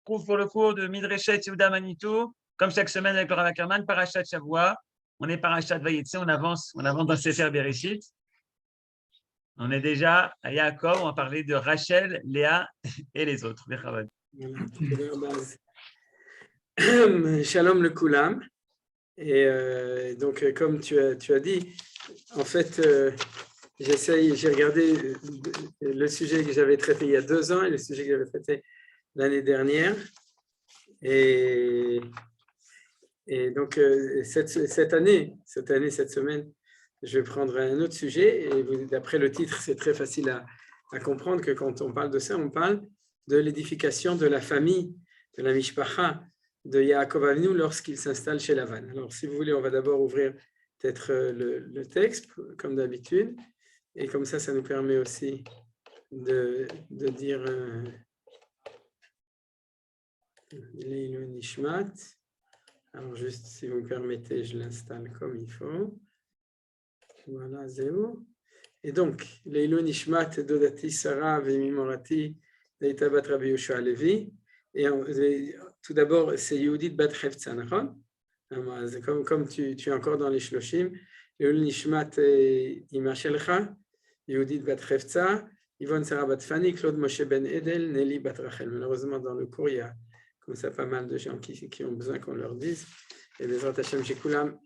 retrouve pour le cours de Midreshet Yehuda Manitou, comme chaque semaine avec le Rav Ackerman, Parashat Shavua. On est Parashat Vayetze, on avance dans Sefer Bereshit. On est déjà à Yaakov, on va parler de Rachel, Léa et les autres. Shalom le Koulam. Et donc, comme tu as dit, en fait, j'ai regardé le sujet que j'avais traité il y a 2 ans et le sujet que j'avais traité l'année dernière. Et donc, cette semaine, je vais prendre un autre sujet. Et d'après le titre, c'est très facile à comprendre que quand on parle de ça, on parle de l'édification de la famille, de la Mishpacha, de Yaakov Avinu lorsqu'il s'installe chez Lavan. Alors, si vous voulez, on va d'abord ouvrir peut-être le texte, comme d'habitude. Et comme ça nous permet aussi de dire Leilu Nishmat. Alors, juste si vous me permettez, je l'installe comme il faut. Voilà, Zéo. Et donc, Leilu Nishmat, Dodati Sarah, Vemimorati, Deita Bat Rabbi Yoshua Levi. Et tout d'abord, c'est Yehudit Bat Hefza, comme tu es encore dans les Shloshim. Leilu Nishmat Ima Shelcha, Yehudit Bat Hefza, Yvonne Sarah Bat Fani, Claude Moshe Ben Edel, Nelly Bat Rachel. Malheureusement, dans le cours, il y a comme ça pas mal de gens qui ont besoin qu'on leur dise. Et Bezrat Hashem Shekulam,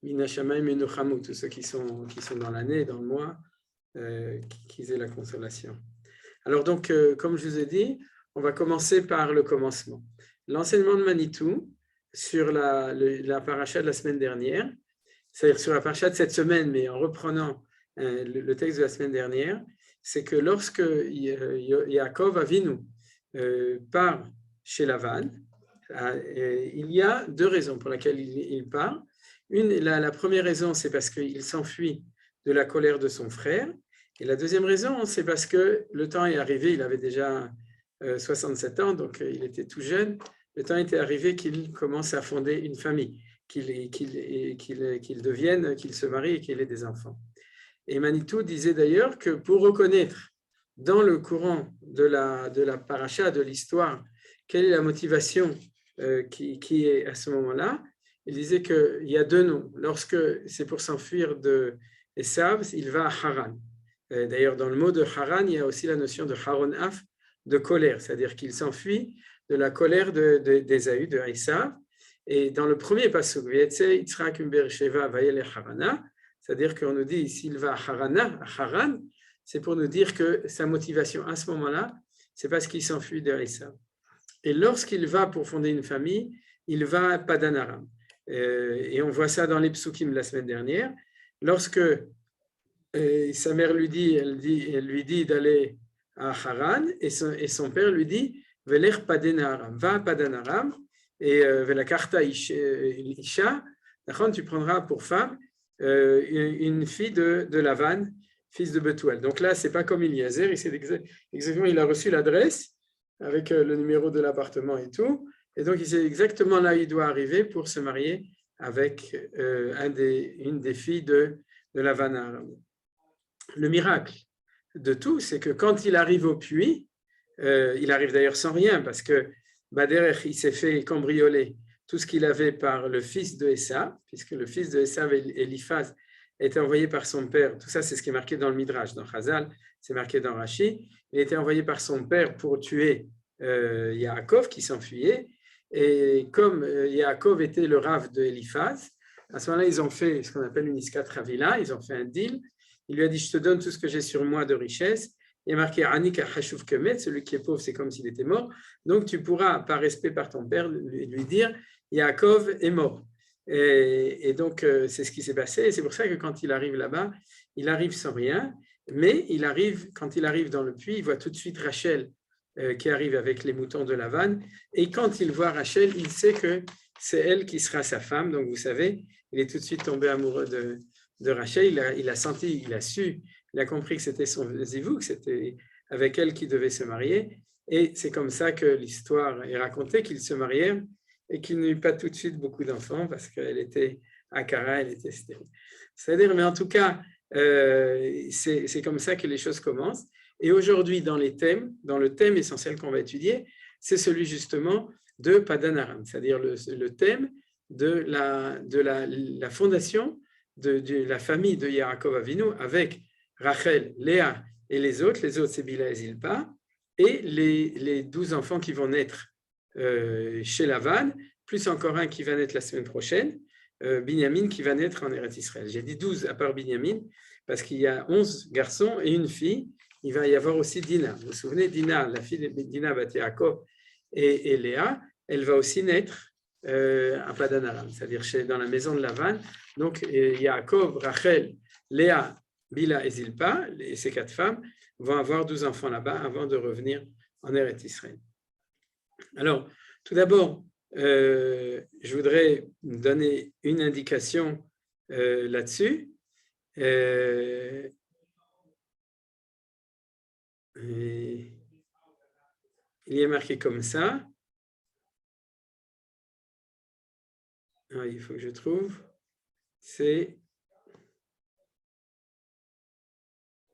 Mina Shamayim Menuchamu, tous ceux qui sont dans l'année, dans le mois, qu'ils aient la consolation. Alors donc, comme je vous ai dit, on va commencer par le commencement. L'enseignement de Manitou sur la paracha de la semaine dernière, c'est-à-dire sur la paracha de cette semaine, mais en reprenant le texte de la semaine dernière, c'est que lorsque Yaakov Avinu part chez Lavan, il y a 2 raisons pour lesquelles il part. La première raison, c'est parce qu'il s'enfuit de la colère de son frère. Et la deuxième raison, c'est parce que le temps est arrivé, il avait déjà 67 ans, donc il était tout jeune. Le temps était arrivé qu'il commence à fonder une famille, qu'il se marie et qu'il ait des enfants. Et Manitou disait d'ailleurs que pour reconnaître dans le courant de la paracha, de l'histoire, quelle est la motivation qui est à ce moment-là, il disait qu'il y a 2 noms. Lorsque c'est pour s'enfuir de Esav, il va à Haran. D'ailleurs, dans le mot de Haran, il y a aussi la notion de Haron Af, de colère, c'est-à-dire qu'il s'enfuit de la colère d'Ésaü, de Esav. Et dans le premier passage, c'est-à-dire qu'on nous dit, s'il va à Haran, c'est pour nous dire que sa motivation à ce moment-là, c'est parce qu'il s'enfuit de Esav. Et lorsqu'il va pour fonder une famille, il va à Padan Aram. Et on voit ça dans les psukim la semaine dernière. Lorsque sa mère lui dit, elle lui dit d'aller à Haran, et son père lui dit Velech Padan Aram, va à Padan Aram, et Velakarta Isha, tu prendras pour femme une fille de Lavan, fils de Betuel. Donc là, c'est pas comme Eliezer, il a reçu l'adresse avec le numéro de l'appartement et tout, et donc il sait exactement là où il doit arriver pour se marier avec une des filles de Lavan Aram. Le miracle de tout, c'est que quand il arrive au puits, il arrive d'ailleurs sans rien, parce que Baderech, il s'est fait cambrioler tout ce qu'il avait par le fils de Esav, puisque le fils de Esav, Eliphaz, était envoyé par son père. Tout ça, c'est ce qui est marqué dans le Midrash, dans Chazal, c'est marqué dans Rashi. Il était envoyé par son père pour tuer Yaakov, qui s'enfuyait. Et comme Yaakov était le rave de Eliphaz, à ce moment-là, ils ont fait ce qu'on appelle une iskat ravila, ils ont fait un deal. Il lui a dit, je te donne tout ce que j'ai sur moi de richesse. Il y a marqué Anik Hashuv Kemet, celui qui est pauvre, c'est comme s'il était mort. Donc, tu pourras, par respect par ton père, lui dire Yaakov est mort. Et donc, c'est ce qui s'est passé. Et c'est pour ça que quand il arrive là-bas, il arrive sans rien. Mais quand il arrive dans le puits, il voit tout de suite Rachel qui arrive avec les moutons de Lavan. Et quand il voit Rachel, il sait que c'est elle qui sera sa femme. Donc, vous savez, il est tout de suite tombé amoureux de Rachel. Il a senti, il a su, il a compris que c'était son zivou, que c'était avec elle qu'il devait se marier. Et c'est comme ça que l'histoire est racontée, qu'ils se marièrent et qu'il n'eut pas tout de suite beaucoup d'enfants parce qu'elle était akara, elle était stérile. C'est-à-dire, mais en tout cas, c'est comme ça que les choses commencent. Et aujourd'hui, dans le thème essentiel qu'on va étudier, c'est celui justement de Padan Aram, c'est-à-dire le thème de la fondation de la famille de Yaakov Avinu avec Rachel, Léa et les autres c'est Bila et Zilpa, et les 12 enfants qui vont naître chez Lavan, plus encore un qui va naître la semaine prochaine, Binyamin qui va naître en Eretz Israël. J'ai dit 12 à part Binyamin, parce qu'il y a 11 garçons et une fille. Il va y avoir aussi Dina. Vous vous souvenez, Dina, la fille de Dina Bat Yaakov et Léa, elle va aussi naître à Padan Aram, c'est-à-dire dans la maison de Lavan. Donc, Yaakov, Rachel, Léa, Bila et Zilpa, ces 4 femmes, vont avoir 12 enfants là-bas avant de revenir en Eretz Israël. Alors, tout d'abord, je voudrais donner une indication là-dessus. Il y est marqué comme ça. Ah, il faut que je trouve. C'est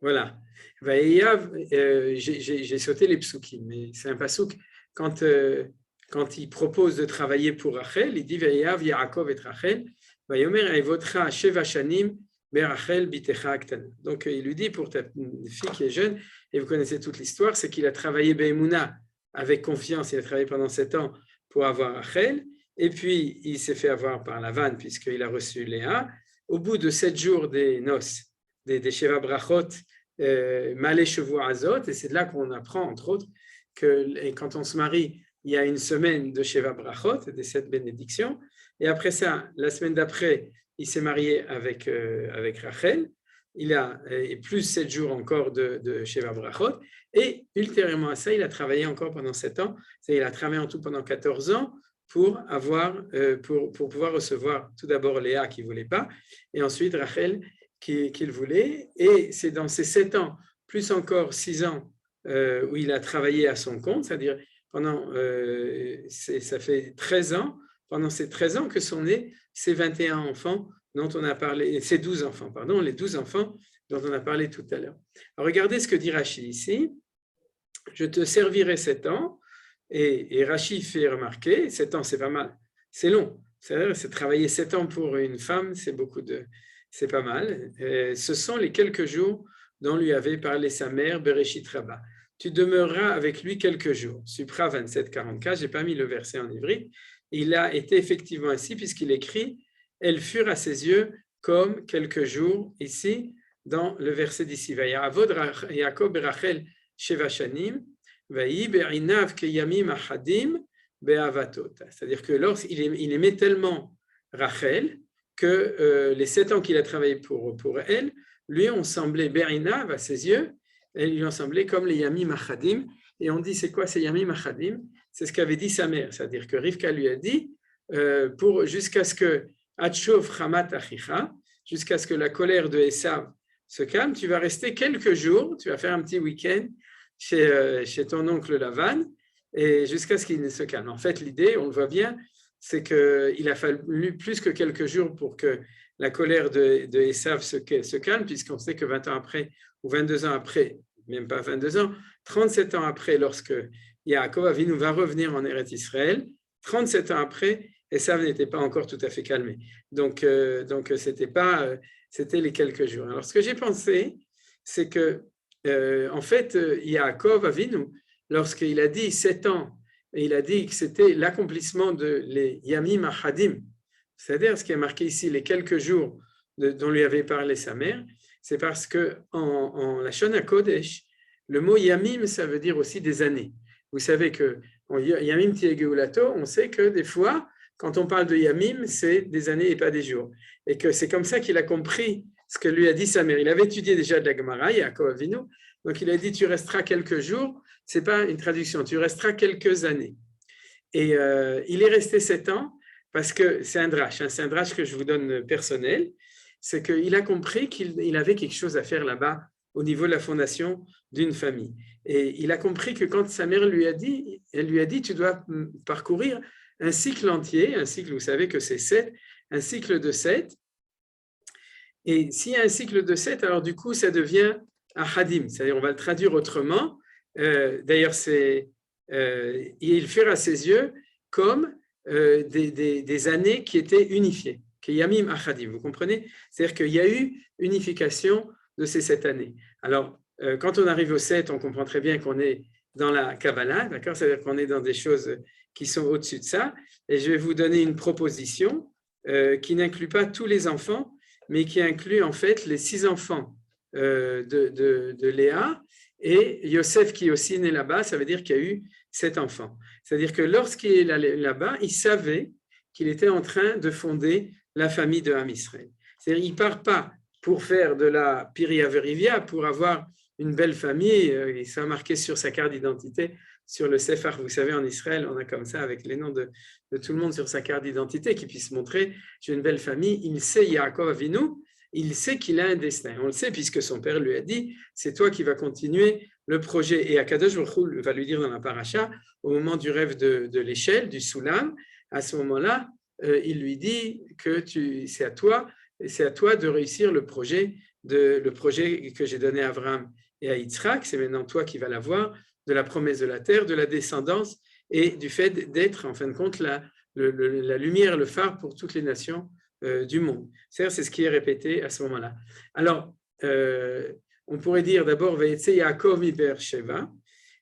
voilà. J'ai sauté les psukim, mais c'est un pasouk quand il propose de travailler pour Rachel, il dit Vayav Yaakov et Rachel, Vayomer Evotra Sheva Shanim Berachel Bitecha Aktana. Donc il lui dit pour ta fille qui est jeune, et vous connaissez toute l'histoire, c'est qu'il a travaillé Be'emouna avec confiance, il a travaillé pendant 7 ans pour avoir Rachel, et puis il s'est fait avoir par Lavan puisqu'il a reçu Léa. Au bout de 7 jours des noces, des Sheva Brachot, Malé Chevu Azot, et c'est de là qu'on apprend entre autres que quand on se marie, il y a une semaine de Sheva Brachot, des 7 bénédictions, et après ça, la semaine d'après, il s'est marié avec Rachel, il a et plus 7 jours encore de Sheva Brachot, et ultérieurement à ça, il a travaillé encore pendant 7 ans, il a travaillé en tout pendant 14 ans pour pouvoir recevoir tout d'abord Léa qui ne voulait pas, et ensuite Rachel qu'il voulait, et c'est dans ces 7 ans, plus encore 6 ans, où il a travaillé à son compte, c'est-à-dire ça fait 13 ans, pendant ces 13 ans que sont nés ces 21 enfants dont on a parlé, ces 12 enfants, pardon, les 12 enfants dont on a parlé tout à l'heure. Regardez ce que dit Rashi ici, je te servirai 7 ans, et Rashi fait remarquer, 7 ans c'est pas mal, c'est long, c'est travailler 7 ans pour une femme, c'est pas mal, ce sont les quelques jours dont lui avait parlé sa mère, Bereshit Rabbah. Tu demeureras avec lui quelques jours. Supra 27-44, je n'ai pas mis le verset en ivri. Il a été effectivement ainsi puisqu'il écrit « Elles furent à ses yeux comme quelques jours » ici, dans le verset d'ici. « Vayavod Yaakov Rachel Sheva Shanim, vayi be'inav keyamim achadim be'avatot » C'est-à-dire que lorsqu'il aimait tellement Rachel que les 7 ans qu'il a travaillé pour elle, lui ont semblé be'inav à ses yeux, et lui ont semblé comme les Yamim Achadim. Et on dit, c'est quoi ces Yamim Achadim? C'est ce qu'avait dit sa mère, c'est-à-dire que Rivka lui a dit, jusqu'à ce que Atshov Chamat Achicha, jusqu'à ce que la colère de Esav se calme, tu vas rester quelques jours, tu vas faire un petit week-end chez ton oncle Lavan, et jusqu'à ce qu'il se calme. En fait, l'idée, on le voit bien, c'est qu'il a fallu plus que quelques jours pour que la colère de Esav se calme, puisqu'on sait que 20 ans après, ou 22 ans après, même pas 22 ans, 37 ans après, lorsque Yaakov Avinu va revenir en Eretz Israël, 37 ans après, Esav n'était pas encore tout à fait calmé. Donc c'était les quelques jours. Alors, ce que j'ai pensé, c'est que, en fait, Yaakov Avinu, lorsqu'il a dit 7 ans, et il a dit que c'était l'accomplissement de les Yamim Achadim, c'est-à-dire ce qui est marqué ici, les quelques jours dont lui avait parlé sa mère, c'est parce qu'en Lashon HaKodesh, le mot Yamim, ça veut dire aussi des années. Vous savez que Yamim Tiye Geulato, on sait que des fois, quand on parle de Yamim, c'est des années et pas des jours. Et que c'est comme ça qu'il a compris ce que lui a dit sa mère. Il avait étudié déjà de la Gemara, Yaakov Avinu, donc il a dit tu resteras quelques jours, ce n'est pas une traduction, tu resteras quelques années. Et il est resté 7 ans parce que c'est un drash que je vous donne personnel, c'est qu'il a compris qu'il avait quelque chose à faire là-bas au niveau de la fondation d'une famille. Et il a compris que quand sa mère elle lui a dit, tu dois parcourir un cycle entier, un cycle, vous savez que c'est 7, un cycle de 7. Et s'il y a un cycle de 7, alors du coup, ça devient Achadim, c'est-à-dire on va le traduire autrement. D'ailleurs, c'est et il furent à ses yeux comme des années qui étaient unifiées. Yamim achadim, vous comprenez? C'est-à-dire qu'il y a eu unification de ces 7 années. Alors, quand on arrive au 7, on comprend très bien qu'on est dans la Kabbalah, d'accord? C'est-à-dire qu'on est dans des choses qui sont au-dessus de ça. Et je vais vous donner une proposition qui n'inclut pas tous les enfants, mais qui inclut en fait les 6 enfants de Léa et Yosef qui est aussi né là-bas, ça veut dire qu'il y a eu 7 enfants. C'est-à-dire que lorsqu'il est là-bas, il savait qu'il était en train de fonder la famille de Ham Israël. C'est-à-dire qu'il ne part pas pour faire de la Piria Verivia, pour avoir une belle famille, il sera marqué sur sa carte d'identité, sur le Sephar. Vous savez, en Israël, on a comme ça, avec les noms de tout le monde sur sa carte d'identité, qui puisse montrer, j'ai une belle famille. Il sait, Yaakov Avinu, il sait qu'il a un destin. On le sait puisque son père lui a dit, c'est toi qui vas continuer le projet. Et Akadosh Baruch Hu va lui dire dans la paracha, au moment du rêve de l'échelle, du Soulam, à ce moment-là, il lui dit que c'est à toi de réussir le projet que j'ai donné à Abraham et à Yitzhak. C'est maintenant toi qui vas l'avoir, de la promesse de la terre, de la descendance et du fait d'être, en fin de compte, la lumière, le phare pour toutes les nations du monde. C'est ce qui est répété à ce moment-là. Alors, on pourrait dire d'abord, Vayetze Yaakov mi Be'er-Sheva,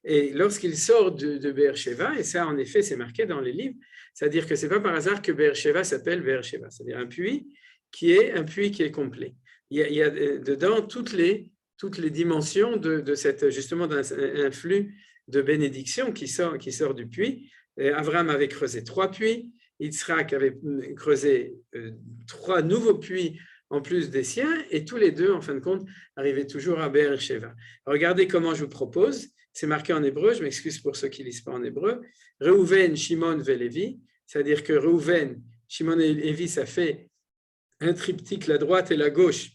et lorsqu'il sort de Be'er-Sheva, et ça, en effet, c'est marqué dans les livres, c'est-à-dire que ce n'est pas par hasard que Be'er-Sheva s'appelle Be'er-Sheva, c'est-à-dire un puits qui est complet. Il y a dedans toutes les dimensions de cette, justement, d'un flux de bénédiction qui sort du puits. Abraham avait creusé 3 puits, Yitzhak avait creusé 3 nouveaux puits en plus des siens, et tous les deux, en fin de compte, arrivaient toujours à Be'er-Sheva. Regardez comment je vous propose, c'est marqué en hébreu, je m'excuse pour ceux qui ne lisent pas en hébreu, Reuven, Shimon, Vélévi, c'est-à-dire que Reuven, Shimon et Lévi, ça fait un triptyque, la droite et la gauche.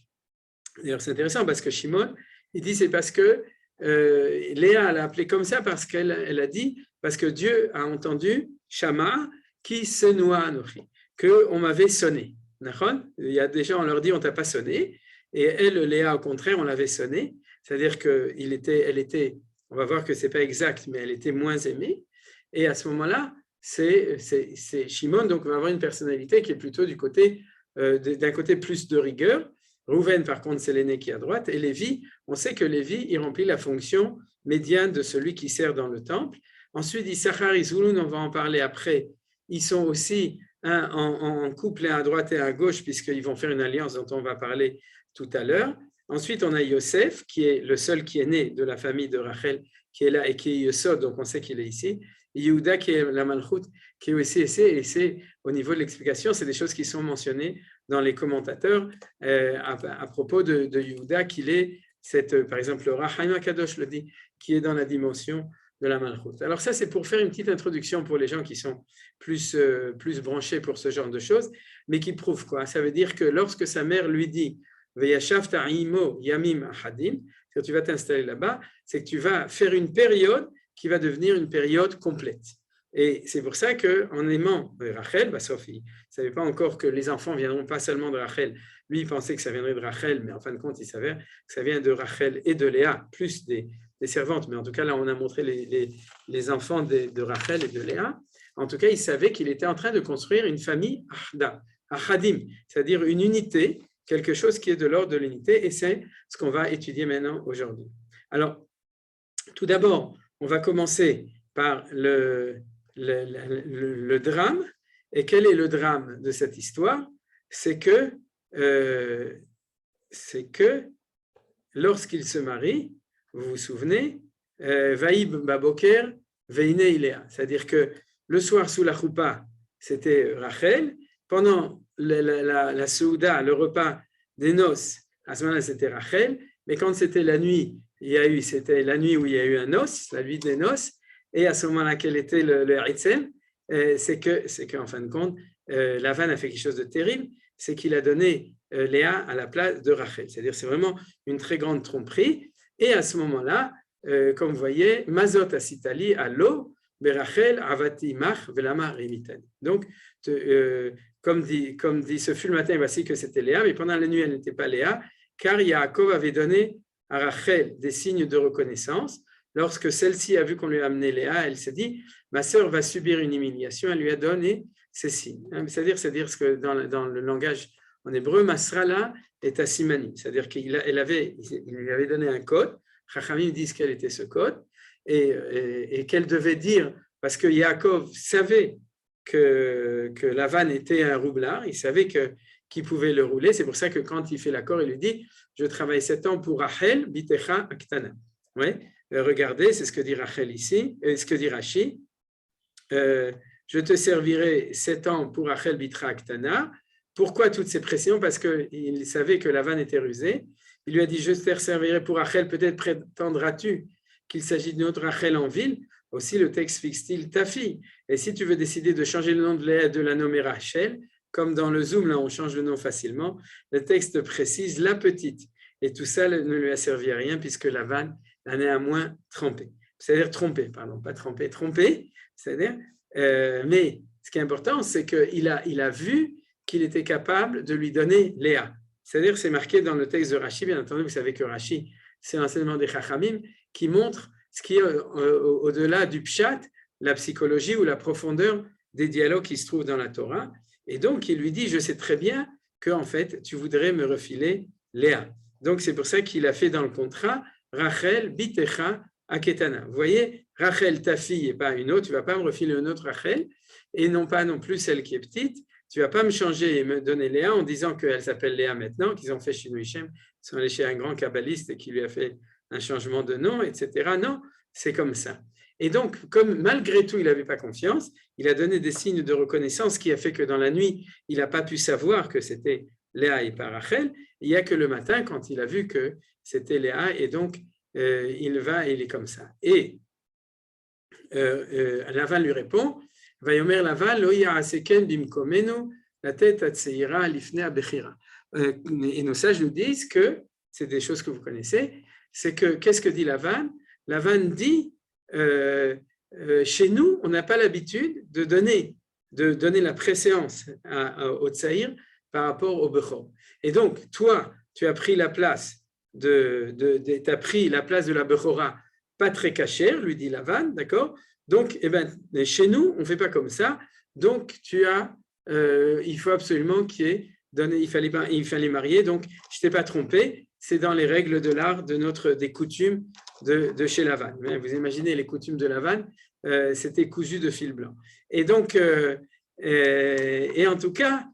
D'ailleurs, c'est intéressant parce que Shimon, il dit c'est parce que Léa l'a appelé comme ça parce qu'elle a dit, parce que Dieu a entendu Shama qui se noie Anochi, qu'on m'avait sonné. Il y a des gens, on leur dit on t'a pas sonné, et elle, Léa, au contraire, on l'avait sonné, c'est-à-dire qu'elle était, on va voir que c'est pas exact, mais elle était moins aimée, et à ce moment-là, c'est Shimon, donc on va avoir une personnalité qui est plutôt du côté d'un côté plus de rigueur. Rouven, par contre, c'est l'aîné qui est à droite. Et Lévi, on sait que Lévi, il remplit la fonction médiane de celui qui sert dans le temple. Ensuite, Issachar et Zulun, on va en parler après. Ils sont aussi en couple, un à droite et un à gauche, puisqu'ils vont faire une alliance dont on va parler tout à l'heure. Ensuite, on a Yosef, qui est le seul qui est né de la famille de Rachel, qui est là et qui est Yosod, donc on sait qu'il est ici. Yehuda, qui est la Malchut, qui est aussi ici, et c'est au niveau de l'explication, c'est des choses qui sont mentionnées dans les commentateurs à propos de Yehuda, qu'il est, par exemple, le Rachaim HaKadosh le dit, qui est dans la dimension de la Malchut. Alors ça, c'est pour faire une petite introduction pour les gens qui sont plus branchés pour ce genre de choses, mais qui prouvent quoi? Ça veut dire que lorsque sa mère lui dit « Veyashav ta'imo yamim achadim », que tu vas t'installer là-bas, c'est que tu vas faire une période qui va devenir une période complète. Et c'est pour ça qu'en aimant Rachel, Sophie ne savait pas encore que les enfants ne viendront pas seulement de Rachel. Lui, il pensait que ça viendrait de Rachel, mais en fin de compte, il s'avère que ça vient de Rachel et de Léa, plus des servantes. Mais en tout cas, là, on a montré les enfants de Rachel et de Léa. En tout cas, il savait qu'il était en train de construire une famille Ahda, Achadim, c'est-à-dire une unité, quelque chose qui est de l'ordre de l'unité, et c'est ce qu'on va étudier maintenant aujourd'hui. Alors, tout d'abord, on va commencer par le drame. Et quel est le drame de cette histoire? C'est que lorsqu'il se marie, vous vous souvenez, Vaïb Baboker, Veine Iléa, c'est-à-dire que le soir sous la choupa, c'était Rachel, pendant la Souda, le repas des noces, à ce moment-là, c'était Rachel, mais quand c'était la nuit, c'était la nuit où il y a eu un noce, la nuit des noces, et à ce moment-là, quel était le Haritzem? C'est qu'en fin de compte, Lavan a fait quelque chose de terrible, c'est qu'il a donné Léa à la place de Rachel. C'est-à-dire, c'est vraiment une très grande tromperie. Et à ce moment-là, comme vous voyez, Mazot asitali allo, berachel avati mach velama remitani. Donc, comme dit, ce fut le matin, voici que c'était Léa, mais pendant la nuit, elle n'était pas Léa, car Yaakov avait donné à Rachel des signes de reconnaissance. lorsque celle-ci a vu qu'on lui a amené Léa, elle s'est dit, ma sœur va subir une humiliation, elle lui a donné ces signes. C'est-à-dire ce que dans le langage en hébreu, Masrala est asimani, c'est-à-dire qu'il lui avait donné un code, Chachamim disent quel était ce code, et qu'elle devait dire, parce que Yaakov savait que Lavan était un roublard, il savait qu'il pouvait le rouler, c'est pour ça que quand il fait l'accord, il lui dit, je travaille 7 ans pour Rachel, bitecha aktana. Ouais. Regardez, c'est ce que dit Rachel ici, ce que dit Rashi. Je te servirai 7 ans pour Rachel bitra aktana. Pourquoi toutes ces pressions? Parce qu'il savait que Lavan était rusé. Il lui a dit, je te servirai pour Rachel, peut-être prétendras-tu qu'il s'agit d'une autre Rachel en ville. Aussi, le texte fixe-t-il ta fille. Et si tu veux décider de changer le nom de Léa, de la nommer Rachel, comme dans le Zoom, là, on change le nom facilement, le texte précise la petite. Et tout ça ne lui a servi à rien puisque Lavan a néanmoins trompé. C'est-à-dire trompé, pardon, pas trompé, trompé. C'est-à-dire, mais ce qui est important, c'est qu'il a vu qu'il était capable de lui donner Léa. C'est-à-dire, c'est marqué dans le texte de Rashi, bien entendu, vous savez que Rashi, c'est l'enseignement des Chachamim qui montre ce qui est au-delà du pshat, la psychologie ou la profondeur des dialogues qui se trouvent dans la Torah. Et donc, il lui dit, je sais très bien que en fait, tu voudrais me refiler Léa. Donc, c'est pour ça qu'il a fait dans le contrat, Rachel bitecha aketana. Vous voyez, Rachel, ta fille, et pas une autre, tu ne vas pas me refiler une autre Rachel, et non pas non plus celle qui est petite. Tu ne vas pas me changer et me donner Léa en disant qu'elle s'appelle Léa maintenant, qu'ils ont fait chez Hichem, ils sont allés chez un grand kabbaliste qui lui a fait un changement de nom, etc. Non, c'est comme ça. Et donc, comme malgré tout, il n'avait pas confiance, il a donné des signes de reconnaissance qui a fait que dans la nuit, il n'a pas pu savoir que c'était Léa et pas Rachel. Il n'y a que le matin, quand il a vu que c'était Léa, et donc il est comme ça. Et Lavan lui répond, Vayomer Lavan, lo ya'aseken bimkomenu, la tête atseira lifne abechira. Et nos sages nous disent que, c'est des choses que vous connaissez, c'est que, qu'est-ce que dit Lavan? Lavan dit, chez nous, on n'a pas l'habitude de donner la préséance au tsaïr par rapport au bechor. Et donc, toi, tu as pris la place de la bechora pas très cachère, lui dit Lavan, d'accord? Donc, chez nous, on ne fait pas comme ça. Donc, il faut absolument il fallait marier. Donc, je ne t'ai pas trompé. C'est dans les règles de l'art des coutumes de chez Lavan. Vous imaginez les coutumes de Lavan, c'était cousu de fil blanc. Et donc, et en tout cas,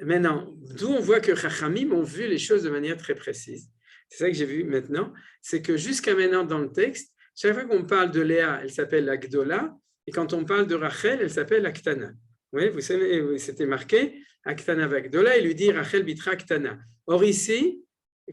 maintenant, d'où on voit que Chachamim ont vu les choses de manière très précise. C'est ça que j'ai vu maintenant, c'est que jusqu'à maintenant dans le texte, chaque fois qu'on parle de Léa, elle s'appelle la Gdola, et quand on parle de Rachel, elle s'appelle la Ktana. Oui, vous savez, c'était marqué, Aktana Vagdola, il lui dit Rachel Bitra Ktana. Or ici,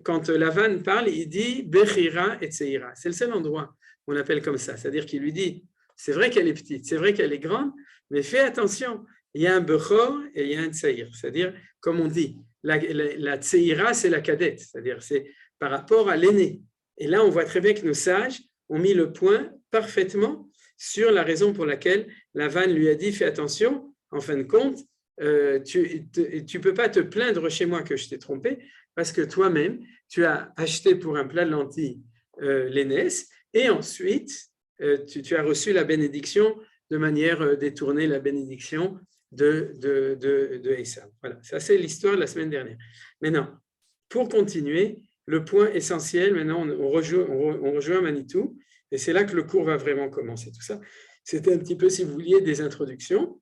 quand Lavan parle, il dit Bechira et Tseira. C'est le seul endroit où on appelle comme ça. C'est-à-dire qu'il lui dit, c'est vrai qu'elle est petite, c'est vrai qu'elle est grande, mais fais attention, il y a un Bechor et il y a un Tseir. C'est-à-dire, comme on dit, la Tseira, c'est la cadette. C'est-à-dire, c'est par rapport à l'aîné. Et là, on voit très bien que nos sages ont mis le point parfaitement sur la raison pour laquelle Lavan lui a dit, fais attention, en fin de compte, tu ne peux pas te plaindre chez moi que je t'ai trompé, parce que toi-même, tu as acheté pour un plat de lentilles l'aînesse, et ensuite, tu as reçu la bénédiction de manière détournée, la bénédiction de Esav. Voilà, ça c'est l'histoire de la semaine dernière. Maintenant, pour continuer, le point essentiel, maintenant on rejoint Manitou, et c'est là que le cours va vraiment commencer. Tout ça, c'était un petit peu, si vous vouliez, des introductions.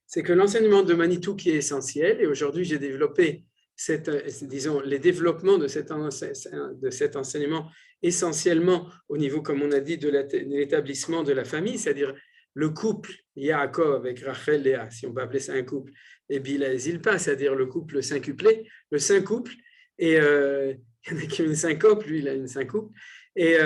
C'est que l'enseignement de Manitou qui est essentiel, et aujourd'hui j'ai développé les développements de cet enseignement essentiellement au niveau, comme on a dit, de l'établissement de la famille, c'est-à-dire le couple Yaakov avec Rachel Léa, si on peut appeler ça un couple, et Bila et Zilpa, c'est-à-dire le couple syncuplé, le syncouple, et il y en a qui ont une syncope, lui il a une syncouple, et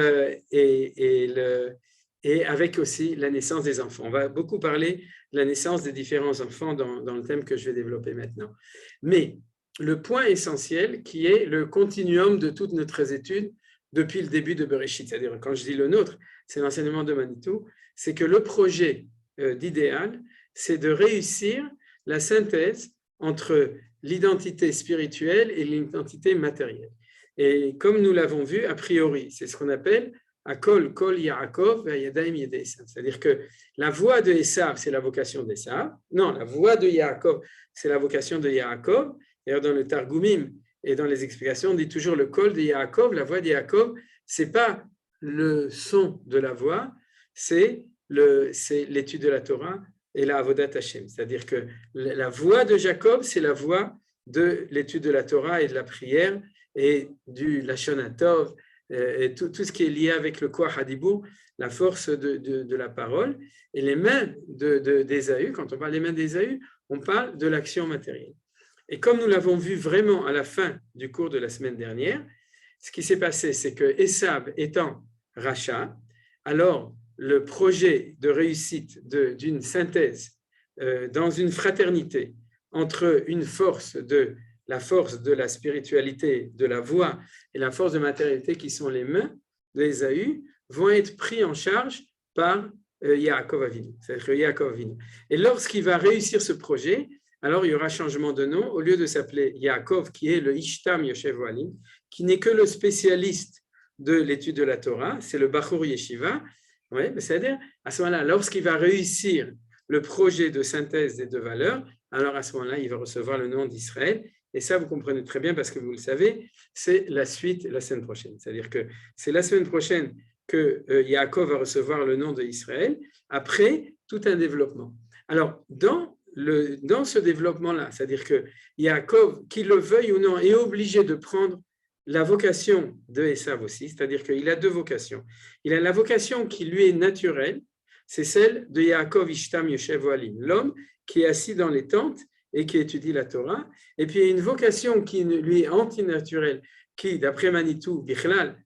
avec aussi la naissance des enfants. On va beaucoup parler de la naissance des différents enfants dans le thème que je vais développer maintenant. Mais le point essentiel qui est le continuum de toutes notre études depuis le début de Bereshit, c'est-à-dire quand je dis le nôtre, c'est l'enseignement de Manitou, c'est que le projet d'idéal, c'est de réussir la synthèse entre l'identité spirituelle et l'identité matérielle. Et comme nous l'avons vu, a priori, c'est ce qu'on appelle Akol Kol Yaakov Vayadaim Yedei Esav. C'est-à-dire que la voix de Esav, c'est la vocation d'Esav. Non, la voix de Yaakov, c'est la vocation de Yaakov. D'ailleurs, dans le Targumim et dans les explications, on dit toujours le Kol de Yaakov, la voix de Yaakov, c'est pas le son de la voix, c'est l'étude de la Torah et la Avodat Hashem. C'est-à-dire que la voix de Jacob, c'est la voix de l'étude de la Torah et de la prière et du Lashon HaTov, et tout ce qui est lié avec le Koach HaDibur, la force de la parole. Et les mains d'Ésaü, quand on parle des mains d'Ésaü, on parle de l'action matérielle. Et comme nous l'avons vu vraiment à la fin du cours de la semaine dernière, ce qui s'est passé, c'est que Esav étant Racha, alors le projet de réussite d'une synthèse dans une fraternité entre la force de la spiritualité, de la voix et la force de matérialité qui sont les mains d'Ésaü vont être pris en charge par Yaakov Avinu. C'est-à-dire Yaakov Avinu. Et lorsqu'il va réussir ce projet, alors il y aura changement de nom. Au lieu de s'appeler Yaakov, qui est le Ishtam Yoshev Ohalim, qui n'est que le spécialiste de l'étude de la Torah, c'est le Bachur Yeshiva. Ouais, c'est-à-dire, à ce moment-là, lorsqu'il va réussir le projet de synthèse des deux valeurs, alors à ce moment-là, il va recevoir le nom d'Israël. Et ça, vous comprenez très bien parce que vous le savez, c'est la suite la semaine prochaine. C'est-à-dire que c'est la semaine prochaine que Yaakov va recevoir le nom d'Israël, après tout un développement. Alors, dans ce développement-là, c'est-à-dire que Yaakov, qu'il le veuille ou non, est obligé de prendre la vocation de Esav aussi, c'est-à-dire qu'il a deux vocations. Il a la vocation qui lui est naturelle, c'est celle de Yaakov Ishtam Yoshev Ohalim, l'homme qui est assis dans les tentes et qui étudie la Torah. Et puis il y a une vocation qui lui est antinaturelle, qui, d'après Manitou, Bichlal,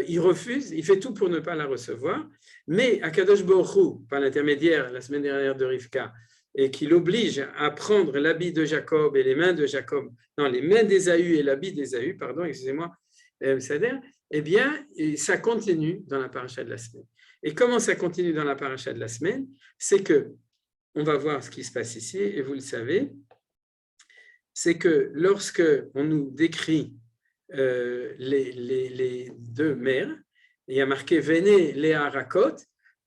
il refuse, il fait tout pour ne pas la recevoir, mais Akadosh Baruch Hu, par l'intermédiaire, la semaine dernière de Rivka, et qui l'oblige à prendre l'habit de Jacob et les mains de Jacob, non, les mains d'Ésaü et l'habit d'Ésaü, pardon, excusez-moi, eh bien, ça continue dans la paracha de la semaine. Et comment ça continue dans la paracha de la semaine? C'est que, on va voir ce qui se passe ici, et vous le savez, c'est que lorsque on nous décrit les deux mères, il y a marqué « Vene Léa Rakot »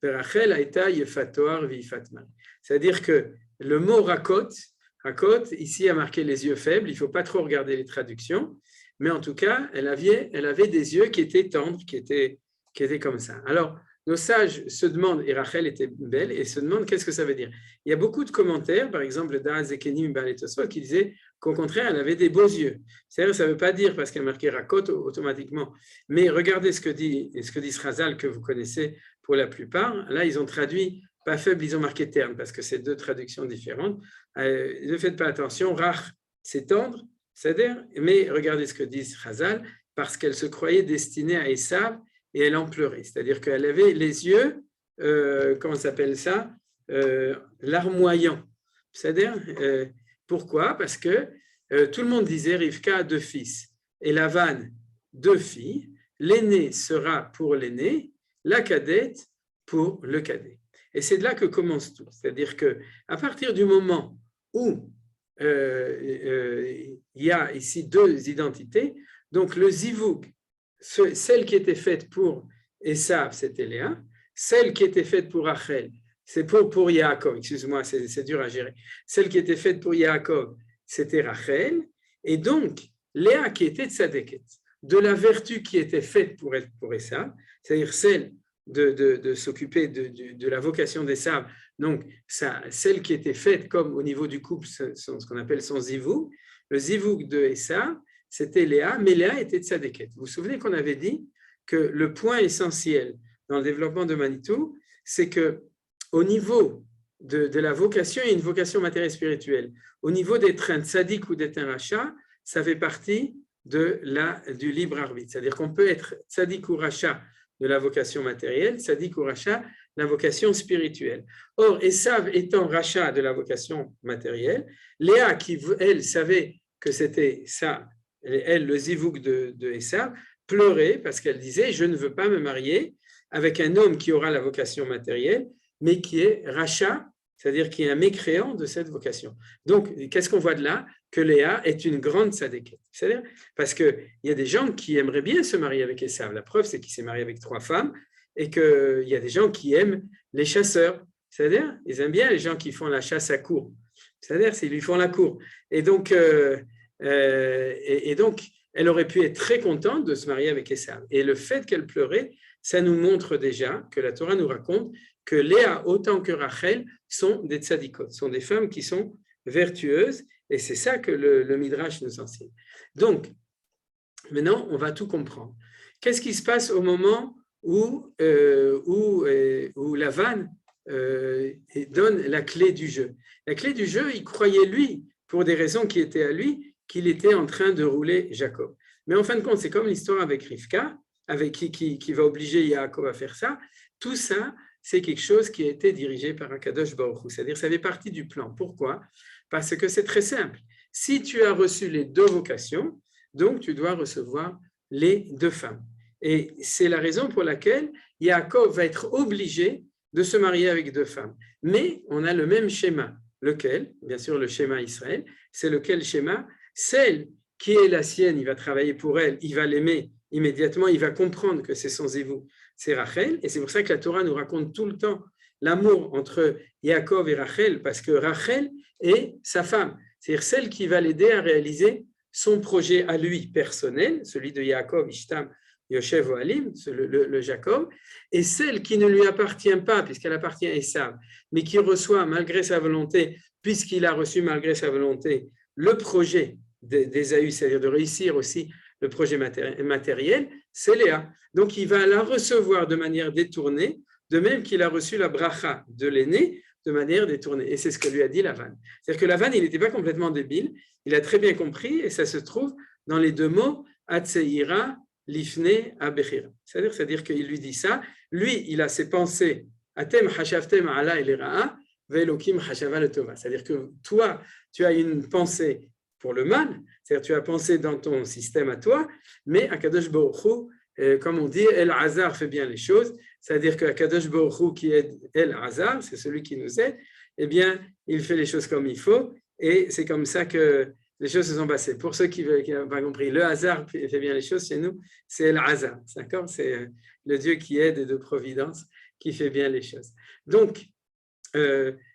Rachel Aïta Yefatoar Vifatman. C'est-à-dire que le mot rakot, ici a marqué les yeux faibles, il ne faut pas trop regarder les traductions, mais en tout cas, elle avait des yeux qui étaient tendres, qui étaient comme ça. Alors, nos sages se demandent, et Rachel était belle, et se demandent qu'est-ce que ça veut dire. Il y a beaucoup de commentaires, par exemple, le Da'az Zekenim Baal Tosfot, qui disaient qu'au contraire, elle avait des beaux yeux. C'est-à-dire, ça ne veut pas dire parce qu'elle a marqué rakot automatiquement, mais regardez ce que dit Srazal, que vous connaissez pour la plupart. Là, ils ont traduit pas faible, ils ont marqué terne, parce que c'est deux traductions différentes. Ne faites pas attention, rach, c'est tendre, c'est-à-dire, mais regardez ce que dit Chazal, parce qu'elle se croyait destinée à Esav et elle en pleurait. C'est-à-dire qu'elle avait les yeux, comment ça s'appelle ça, larmoyants. C'est-à-dire, pourquoi? Parce que tout le monde disait Rivka a deux fils et Lavan deux filles. L'aîné sera pour l'aîné, la cadette pour le cadet. Et c'est de là que commence tout. C'est-à-dire qu'à partir du moment où il y a ici deux identités, donc le zivoug, celle qui était faite pour Esav, c'était Léa, celle qui était faite pour Rachel, c'est pour Yaakov, excuse-moi, c'est dur à gérer, celle qui était faite pour Yaakov, c'était Rachel, et donc Léa qui était tzadeket, de la vertu qui était faite pour Esav, c'est-à-dire celle de s'occuper de la vocation d'Esav, donc celle qui était faite comme au niveau du couple, ce qu'on appelle son zivoug, le zivoug de Esav, c'était Léa, mais Léa était tzadeket. Vous vous souvenez qu'on avait dit que le point essentiel dans le développement de Manitou, c'est qu'au niveau de la vocation, il y a une vocation matérielle spirituelle. Au niveau d'être un tzadik ou d'être un rachat, ça fait partie du libre arbitre. C'est-à-dire qu'on peut être tzadik ou rachat de la vocation matérielle, tzadik ou rachat, la vocation spirituelle. Or, Esav étant rachat de la vocation matérielle, Léa, qui elle savait que c'était ça, elle, le zivouk de Esav, pleurait parce qu'elle disait « Je ne veux pas me marier avec un homme qui aura la vocation matérielle, mais qui est rachat, c'est-à-dire qui est un mécréant de cette vocation. » Donc, qu'est-ce qu'on voit de là? Que Léa est une grande tzadéket. C'est-à-dire parce qu'il y a des gens qui aimeraient bien se marier avec Esav. La preuve, c'est qu'il s'est marié avec 3 femmes et qu'il y a des gens qui aiment les chasseurs, c'est-à-dire ils aiment bien les gens qui font la chasse à courre, c'est-à-dire s'ils lui font la cour. Et donc, elle aurait pu être très contente de se marier avec Esav. Et le fait qu'elle pleurait, ça nous montre déjà que la Torah nous raconte que Léa, autant que Rachel, sont des tzadikot, sont des femmes qui sont vertueuses, et c'est ça que le Midrash nous enseigne. Donc, maintenant, on va tout comprendre. Qu'est-ce qui se passe au moment où Lavan donne la clé du jeu? La clé du jeu, il croyait lui, pour des raisons qui étaient à lui, qu'il était en train de rouler Jacob. Mais en fin de compte, c'est comme l'histoire avec Rivka, avec qui va obliger Yaakov à faire ça. Tout ça, c'est quelque chose qui a été dirigé par Akadosh Baruch Hu. C'est-à-dire, ça fait partie du plan. Pourquoi? Parce que c'est très simple. Si tu as reçu les deux vocations, donc tu dois recevoir les deux femmes. Et c'est la raison pour laquelle Yaakov va être obligé de se marier avec deux femmes. Mais on a le même schéma. Lequel? Bien sûr, le schéma Israël. C'est lequel schéma? Celle qui est la sienne, il va travailler pour elle, il va l'aimer immédiatement, il va comprendre que c'est son zévou, c'est Rachel. Et c'est pour ça que la Torah nous raconte tout le temps l'amour entre Yaakov et Rachel, parce que Rachel est sa femme, c'est-à-dire celle qui va l'aider à réaliser son projet à lui personnel, celui de Yaakov, Ishtam, Yoshev, Ohalim, le Jacob, et celle qui ne lui appartient pas, puisqu'elle appartient à Esav, mais qui reçoit malgré sa volonté, puisqu'il a reçu malgré sa volonté le projet d'Ésaü, c'est-à-dire de réussir aussi le projet matériel, c'est Léa. Donc il va la recevoir de manière détournée, de même qu'il a reçu la bracha de l'aîné de manière détournée. Et c'est ce que lui a dit Lavan. C'est-à-dire que Lavan, il n'était pas complètement débile, il a très bien compris, et ça se trouve dans les deux mots Atseira, Lifne, Abechira. C'est-à-dire qu'il lui dit ça. Lui, il a ses pensées Atem Hashaftem Ala Elera'a, Velokim Hashava Letova. C'est-à-dire que toi, tu as une pensée pour le mal, c'est-à-dire tu as pensé dans ton système à toi, mais Akadosh Baruch Hu, comme on dit, El Hazar fait bien les choses, c'est-à-dire que Akadosh Baruch Hu qui est El Hazar, c'est celui qui nous aide, eh bien, il fait les choses comme il faut, et c'est comme ça que les choses se sont passées. Pour ceux qui n'ont pas compris, le hasard fait bien les choses chez nous, c'est El Hazar, d'accord? C'est le Dieu qui aide et de providence qui fait bien les choses. Donc,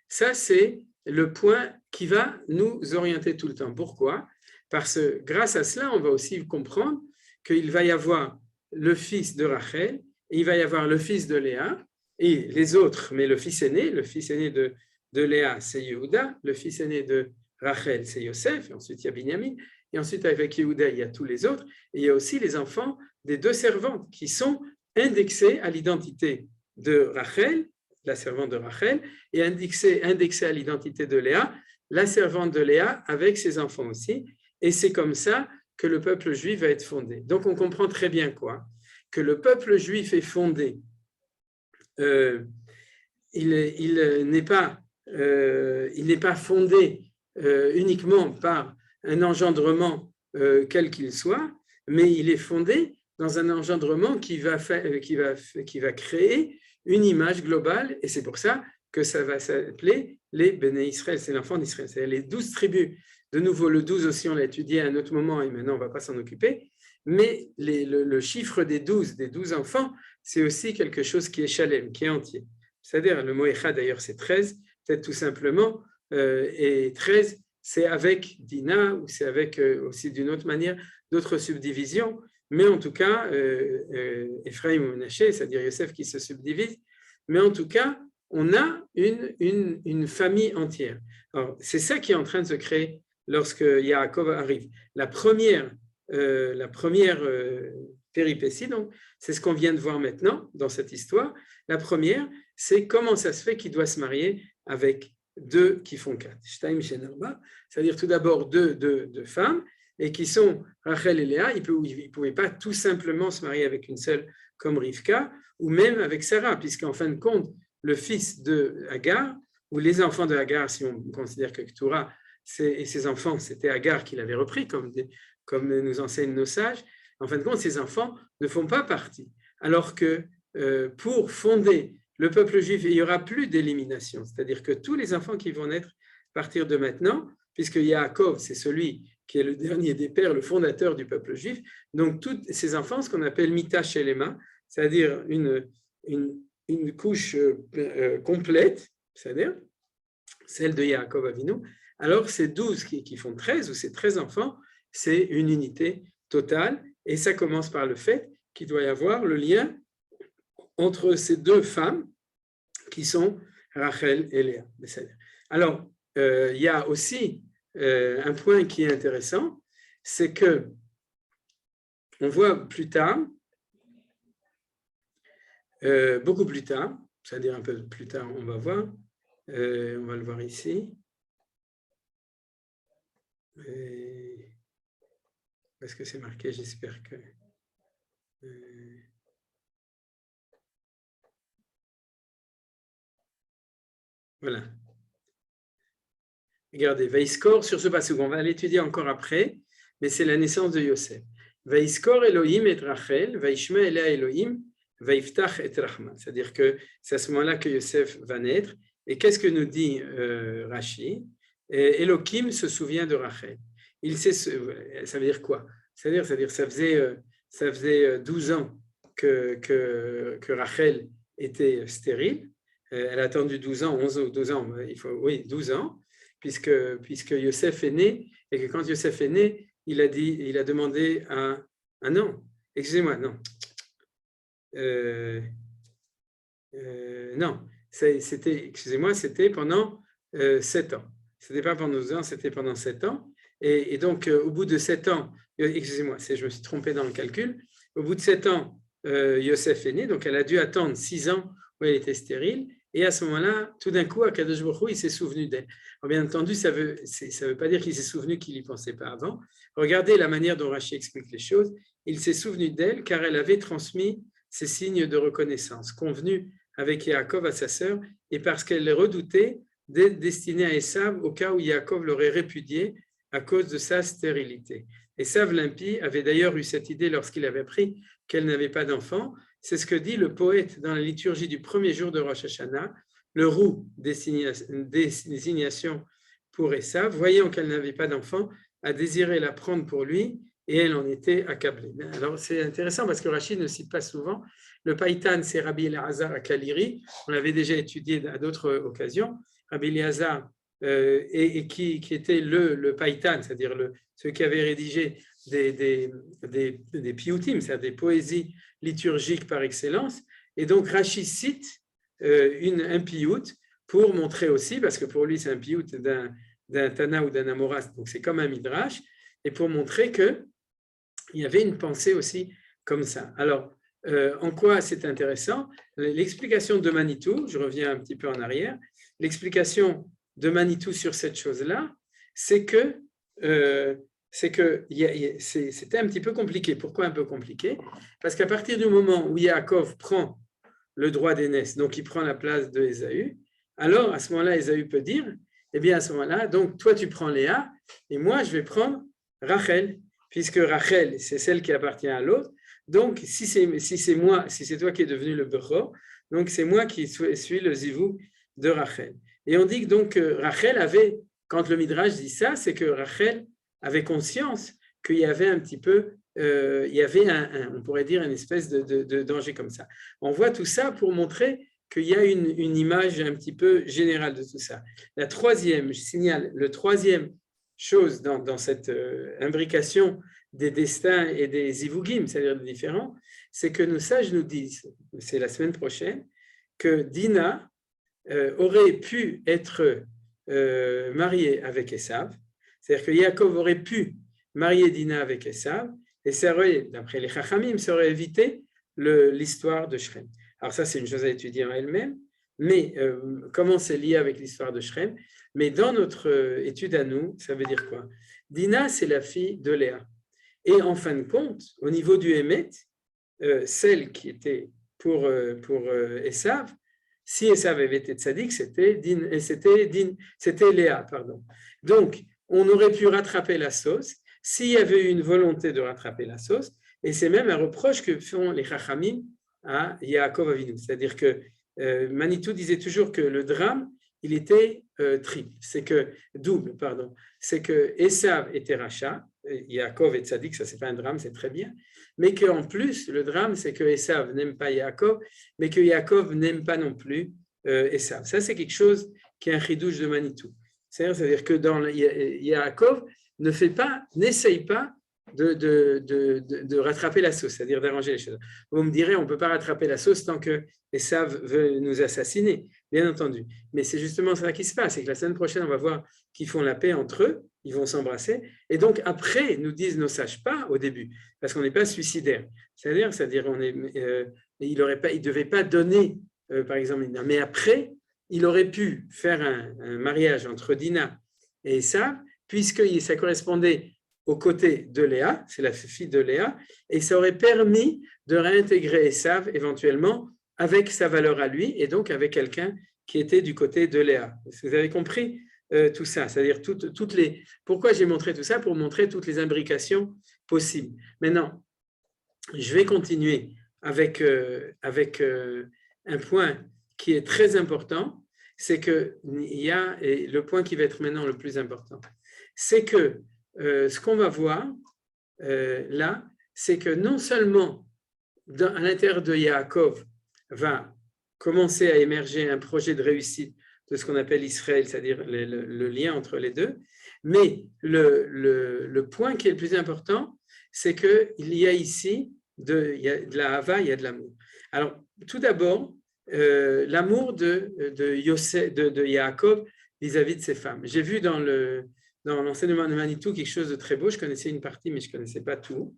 ça, c'est le point qui va nous orienter tout le temps. Pourquoi? Parce que grâce à cela, on va aussi comprendre qu'il va y avoir le fils de Rachel, et il va y avoir le fils de Léa, et les autres, mais le fils aîné de Léa, c'est Yehuda, le fils aîné de Rachel, c'est Yosef, et ensuite il y a Binyamin, et ensuite avec Yehuda, il y a tous les autres, et il y a aussi les enfants des deux servantes qui sont indexés à l'identité de Rachel, la servante de Rachel, et indexée à l'identité de Léa, la servante de Léa avec ses enfants aussi. Et c'est comme ça que le peuple juif va être fondé. Donc on comprend très bien quoi? Que le peuple juif est fondé, il n'est pas fondé uniquement par un engendrement quel qu'il soit, mais il est fondé dans un engendrement qui va créer une image globale, et c'est pour ça que ça va s'appeler les Béné Israël, c'est l'enfant d'Israël, c'est les 12 tribus. De nouveau, le 12 aussi, on l'a étudié à un autre moment, et maintenant on ne va pas s'en occuper, mais le chiffre des 12 enfants, c'est aussi quelque chose qui est shalem, qui est entier. C'est-à-dire, le mot Echad, d'ailleurs, c'est 13, peut-être tout simplement, et 13, c'est avec Dina, ou c'est avec aussi d'une autre manière, d'autres subdivisions, mais en tout cas, Ephraim ou Menaché, c'est-à-dire Yosef qui se subdivise, mais en tout cas, on a une famille entière. Alors, c'est ça qui est en train de se créer lorsque Yaakov arrive. La première péripétie, donc, c'est ce qu'on vient de voir maintenant dans cette histoire. La première, c'est comment ça se fait qu'il doit se marier avec deux qui font quatre. C'est-à-dire tout d'abord deux femmes, et qui sont Rachel et Léa. Ils ne pouvaient pas tout simplement se marier avec une seule comme Rivka, ou même avec Sarah, puisqu'en fin de compte, le fils de Hagar, ou les enfants de Hagar, si on considère que Ketura et ses enfants, c'était Hagar qui l'avait repris, comme nous enseignent nos sages, en fin de compte, ces enfants ne font pas partie. Alors que pour fonder le peuple juif, il n'y aura plus d'élimination, c'est-à-dire que tous les enfants qui vont naître à partir de maintenant, puisque Yaakov, c'est celui qui est le dernier des pères, le fondateur du peuple juif, donc tous ces enfants, ce qu'on appelle Mita Shelema, c'est-à-dire une couche complète, c'est-à-dire celle de Yaakov Avinu, alors ces 12 qui font 13, ou ces 13 enfants, c'est une unité totale, et ça commence par le fait qu'il doit y avoir le lien entre ces deux femmes qui sont Rachel et Léa. Alors, il y a aussi un point qui est intéressant, c'est que on voit plus tard, beaucoup plus tard, c'est-à-dire un peu plus tard, on va voir, on va le voir ici. Est-ce que c'est marqué? J'espère que... voilà. Regardez, Vaïskor, sur ce passage, on va l'étudier encore après, mais c'est la naissance de Yosef. Vaïskor Elohim et Rachel, Vaïshma Elea Elohim, Vaïftach et Rachma. C'est-à-dire que c'est à ce moment-là que Yosef va naître. Et qu'est-ce que nous dit Rashi? Elohim se souvient de Rachel. Ça veut dire quoi? C'est-à-dire ça faisait 12 ans que Rachel était stérile. Elle a attendu 12 ans, 11 ou 12 ans, 12 ans, puisque Yosef est né, et que quand Yosef est né, il a demandé non, excusez-moi, non. Non, c'était pendant 7 ans. Ce n'était pas pendant 12 ans, c'était pendant 7 ans. Et donc, au bout de 7 ans, excusez-moi, je me suis trompé dans le calcul, au bout de 7 ans, Yosef est né, donc elle a dû attendre 6 ans où elle était stérile, et à ce moment-là, tout d'un coup, Akadosh Baruch Hu, il s'est souvenu d'elle. Alors, bien entendu, ça veut pas dire qu'il s'est souvenu qu'il n'y pensait pas avant. Regardez la manière dont Rashi explique les choses. Il s'est souvenu d'elle car elle avait transmis ses signes de reconnaissance, convenus avec Yaakov à sa sœur, et parce qu'elle les redoutait d'être destinée à Esav au cas où Yaakov l'aurait répudiée à cause de sa stérilité. Esav l'impie avait d'ailleurs eu cette idée lorsqu'il avait appris qu'elle n'avait pas d'enfant. C'est ce que dit le poète dans la liturgie du premier jour de Rosh Hashanah, le roux désignation pour Esav, voyant qu'elle n'avait pas d'enfant, a désiré la prendre pour lui, et elle en était accablée. Alors c'est intéressant parce que Rachid ne cite pas souvent. Le Païtan, c'est Rabbi Elazar à Kaliri, on l'avait déjà étudié à d'autres occasions. Rabbi Elazar, et qui était le Païtan, c'est-à-dire celui qui avait rédigé des piyutim, c'est-à-dire des poésies liturgiques par excellence. Et donc Rachid cite un piyut pour montrer aussi, parce que pour lui c'est un piyut d'un Tana ou d'un Amoras, donc c'est comme un Midrash, et pour montrer qu'il y avait une pensée aussi comme ça. Alors, en quoi c'est intéressant? L'explication de Manitou, je reviens un petit peu en arrière, l'explication de Manitou sur cette chose-là, c'est que c'était un petit peu compliqué. Pourquoi un peu compliqué? Parce qu'à partir du moment où Yaakov prend le droit d'aînesse, donc il prend la place de Ésaü, alors à ce moment-là, Ésaü peut dire, eh bien à ce moment-là, donc toi tu prends Léa, et moi je vais prendre Rachel, puisque Rachel, c'est celle qui appartient à l'autre. Donc, si c'est toi qui es devenu le Bechor, donc c'est moi qui suis le zivou de Rachel. Et on dit que donc Rachel avait, quand le Midrash dit ça, c'est que Rachel avait conscience qu'il y avait un petit peu, il y avait on pourrait dire une espèce de danger comme ça. On voit tout ça pour montrer qu'il y a une image un petit peu générale de tout ça. La troisième, je signale, le troisième chose dans cette imbrication des destins et des zivugim, c'est-à-dire des différents, c'est que nos sages nous disent, c'est la semaine prochaine, que Dina aurait pu être mariée avec Esav, c'est-à-dire que Yaakov aurait pu marier Dina avec Esav, et ça aurait, d'après les Chachamim, ça aurait évité l'histoire de Shrem. Alors ça, c'est une chose à étudier en elle-même, mais comment c'est lié avec l'histoire de Shrem? Mais dans notre étude à nous, ça veut dire quoi? Dina, c'est la fille de Léa. Et en fin de compte, au niveau du Hémet, celle qui était pour Esav, si Esav avait été tzaddik, c'était Léa. Pardon. Donc, on aurait pu rattraper la sauce s'il y avait eu une volonté de rattraper la sauce, et c'est même un reproche que font les Chachamim à Yaakov Avinu. C'est-à-dire que Manitou disait toujours que le drame, il était double. C'est que Esav était rachat, Yaakov est tzaddik, ça c'est pas un drame, c'est très bien, mais qu'en plus, le drame, c'est que Esav n'aime pas Yaakov, mais que Yaakov n'aime pas non plus Esav. Ça, c'est quelque chose qui est un chidouche de Manitou. C'est-à-dire que dans Yaakov n'essaye pas de rattraper la sauce, c'est-à-dire d'arranger les choses. Vous me direz, on ne peut pas rattraper la sauce tant que Esav veut nous assassiner, bien entendu. Mais c'est justement ça qui se passe, c'est que la semaine prochaine, on va voir qu'ils font la paix entre eux, ils vont s'embrasser, et donc après, nous disent nos sages pas au début, parce qu'on n'est pas suicidaire. C'est-à-dire il ne devait pas donner, par exemple, mais après, il aurait pu faire un mariage entre Dina et Esav, puisque ça correspondait aux côtés de Léa, c'est la fille de Léa, et ça aurait permis de réintégrer Esav éventuellement avec sa valeur à lui, et donc avec quelqu'un qui était du côté de Léa. Vous avez compris tout ça, c'est-à-dire pourquoi j'ai montré tout ça? Pour montrer toutes les imbrications possibles. Maintenant, je vais continuer avec un point qui est très important, c'est que et le point qui va être maintenant le plus important, c'est que ce qu'on va voir là, c'est que non seulement à l'intérieur de Yaakov va commencer à émerger un projet de réussite de ce qu'on appelle Israël, c'est-à-dire le lien entre les deux, mais le point qui est le plus important, c'est qu'il y a ici il y a de la hava, il y a de l'amour. Alors, tout d'abord, l'amour de Yaakov vis-à-vis de ses femmes. J'ai vu dans l'enseignement de Manitou quelque chose de très beau, je connaissais une partie, mais je ne connaissais pas tout.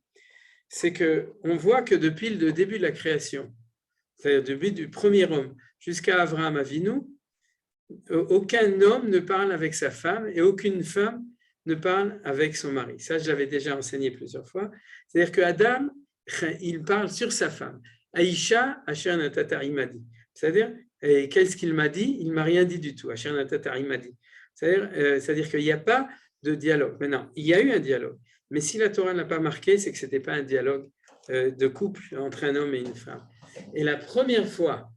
C'est qu'on voit que depuis le début de la création, c'est-à-dire depuis du premier homme jusqu'à Abraham Avinu, aucun homme ne parle avec sa femme et aucune femme ne parle avec son mari. Ça, je l'avais déjà enseigné plusieurs fois. C'est-à-dire qu'Adam, il parle sur sa femme. Aïcha, Asher Natata Imadi. C'est-à-dire, qu'est-ce qu'il m'a dit? Il ne m'a rien dit du tout. Asher Natata Imadi. C'est-à-dire qu'il n'y a pas de dialogue. Maintenant, il y a eu un dialogue. Mais si la Torah n'a pas marqué, c'est que ce n'était pas un dialogue de couple entre un homme et une femme. Et la première fois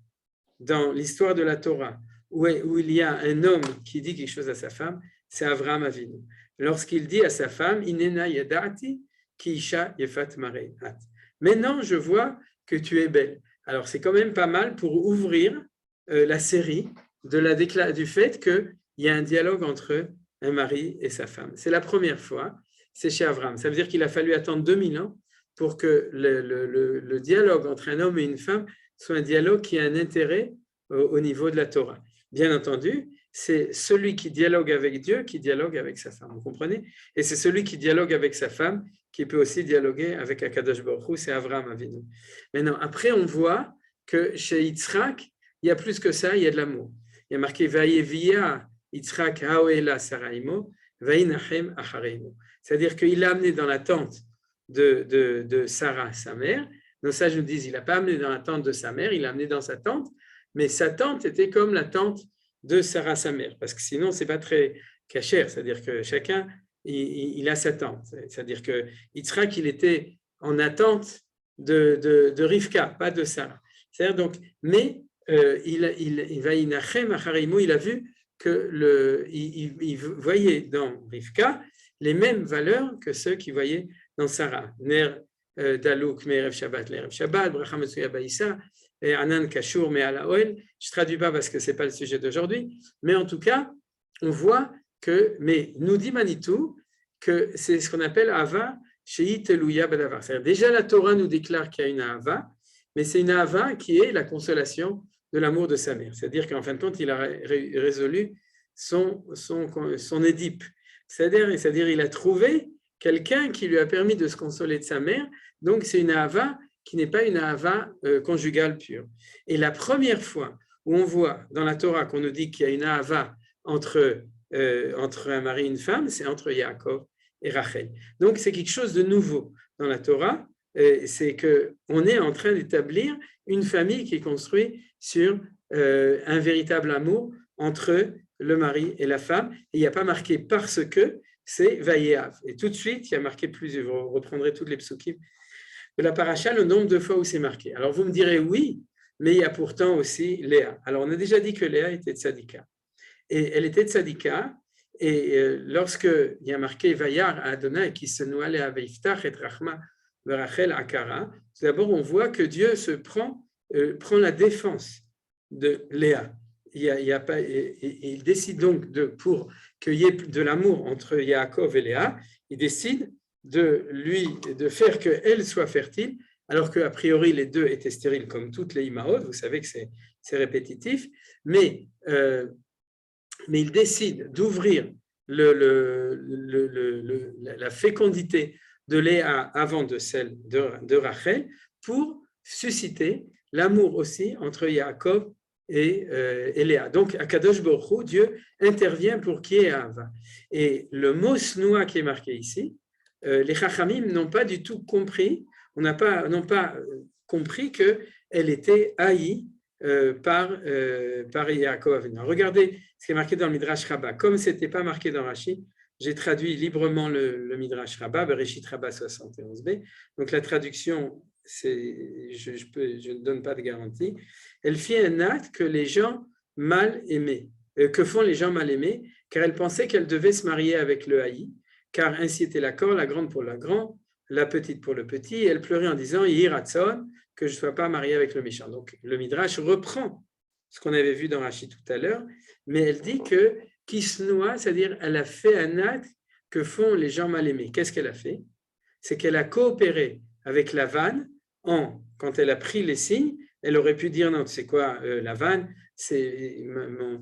dans l'histoire de la Torah où il y a un homme qui dit quelque chose à sa femme, c'est Avraham Avinu. Lorsqu'il dit à sa femme, Inena yadati ki isha yefat mareat. Maintenant, je vois que tu es belle. Alors, c'est quand même pas mal pour ouvrir la série du fait qu'il y a un dialogue entre un mari et sa femme. C'est la première fois, c'est chez Avraham. Ça veut dire qu'il a fallu attendre 2000 ans pour que le dialogue entre un homme et une femme soit un dialogue qui a un intérêt au niveau de la Torah. Bien entendu, c'est celui qui dialogue avec Dieu qui dialogue avec sa femme, vous comprenez? Et c'est celui qui dialogue avec sa femme qui peut aussi dialoguer avec Akadosh Baruch Hu, c'est Avraham Avinu. Maintenant, après, on voit que chez Yitzhak, il y a plus que ça, il y a de l'amour. Il y a marqué « Vayevia Yitzhak haoela saraimo, vayinachem achareimo ». C'est-à-dire qu'il l'a amené dans la tente de Sarah, sa mère. Nos sages nous disent il n'a pas amené dans la tente de sa mère, il l'a amené dans sa tente, mais sa tente était comme la tente de Sarah, sa mère, parce que sinon, ce n'est pas très cachère, c'est-à-dire que chacun, il a sa tente. C'est-à-dire que Yitzhak, il était en attente de Rivka, pas de Sarah. C'est-à-dire donc, mais il a vu qu'il voyait dans Rivka les mêmes valeurs que ceux qui voyaient dans Sarah. Ner Dalouk, Me'erev Shabbat, l'Erev Shabbat, Bracha Metsuya Baïssa, et Anan Kashour, Me'ala Oel. Je ne traduis pas parce que ce n'est pas le sujet d'aujourd'hui, mais en tout cas, on voit mais nous dit Manitou, que c'est ce qu'on appelle Ava Shei Teluya Badavar. C'est-à-dire, déjà, la Torah nous déclare qu'il y a une Ava, mais c'est une Ava qui est la consolation de l'amour de sa mère. C'est-à-dire qu'en fin de compte, il a résolu son Édipe. C'est-à-dire, il a trouvé quelqu'un qui lui a permis de se consoler de sa mère. Donc, c'est une Ava qui n'est pas une Ava conjugale pure. Et la première fois où on voit dans la Torah qu'on nous dit qu'il y a une Ava entre un mari et une femme, c'est entre Yaakov et Rachel. Donc, c'est quelque chose de nouveau dans la Torah. C'est qu'on est en train d'établir une famille qui est construite sur un véritable amour entre le mari et la femme. Et il n'y a pas marqué parce que, c'est Vayeav. Et tout de suite, il y a marqué plusieurs. Vous reprendrez toutes les psukim de la paracha, le nombre de fois où c'est marqué. Alors, vous me direz oui, mais il y a pourtant aussi Léa. Alors, on a déjà dit que Léa était tzadika. Et elle était tzadika, et lorsqu'il y a marqué Vayar à Adonai qui se noie à Veiftach et Rachma Rachel Akara. D'abord, on voit que Dieu prend la défense de Léa. Il décide donc pour qu'il y ait de l'amour entre Yaakov et Léa, il décide de faire qu'elle soit fertile, alors qu'a priori les deux étaient stériles comme toutes les Imaot. Vous savez que c'est répétitif, mais il décide d'ouvrir la fécondité de Léa avant de celle de Rachel pour susciter l'amour aussi entre Yaakov et Léa. Donc, Akadosh Baruch Hu, Dieu intervient pour qu'il y ait Ahava. Et le mot snoua qui est marqué ici, les Chachamim n'ont pas du tout compris, n'ont pas compris qu'elle était haïe par Yaakov Avinu. Regardez ce qui est marqué dans le Midrash Rabbah. Comme ce n'était pas marqué dans Rashi, j'ai traduit librement le Midrash Rabbah, Bereshit Rabbah 71b. Donc la traduction, je ne donne pas de garantie. Elle fait un acte que les gens mal aimés, que font les gens mal aimés, car elle pensait qu'elle devait se marier avec le haï, car ainsi était l'accord, la grande pour la grande, la petite pour le petit, et elle pleurait en disant Yiratzon, que je ne sois pas mariée avec le méchant. Donc le Midrash reprend ce qu'on avait vu dans Rashi tout à l'heure, mais elle dit que Kisnoa, c'est-à-dire elle a fait un acte que font les gens mal aimés. Qu'est-ce qu'elle a fait? C'est qu'elle a coopéré avec Lavan quand elle a pris les signes, elle aurait pu dire non, tu sais quoi, Lavan, je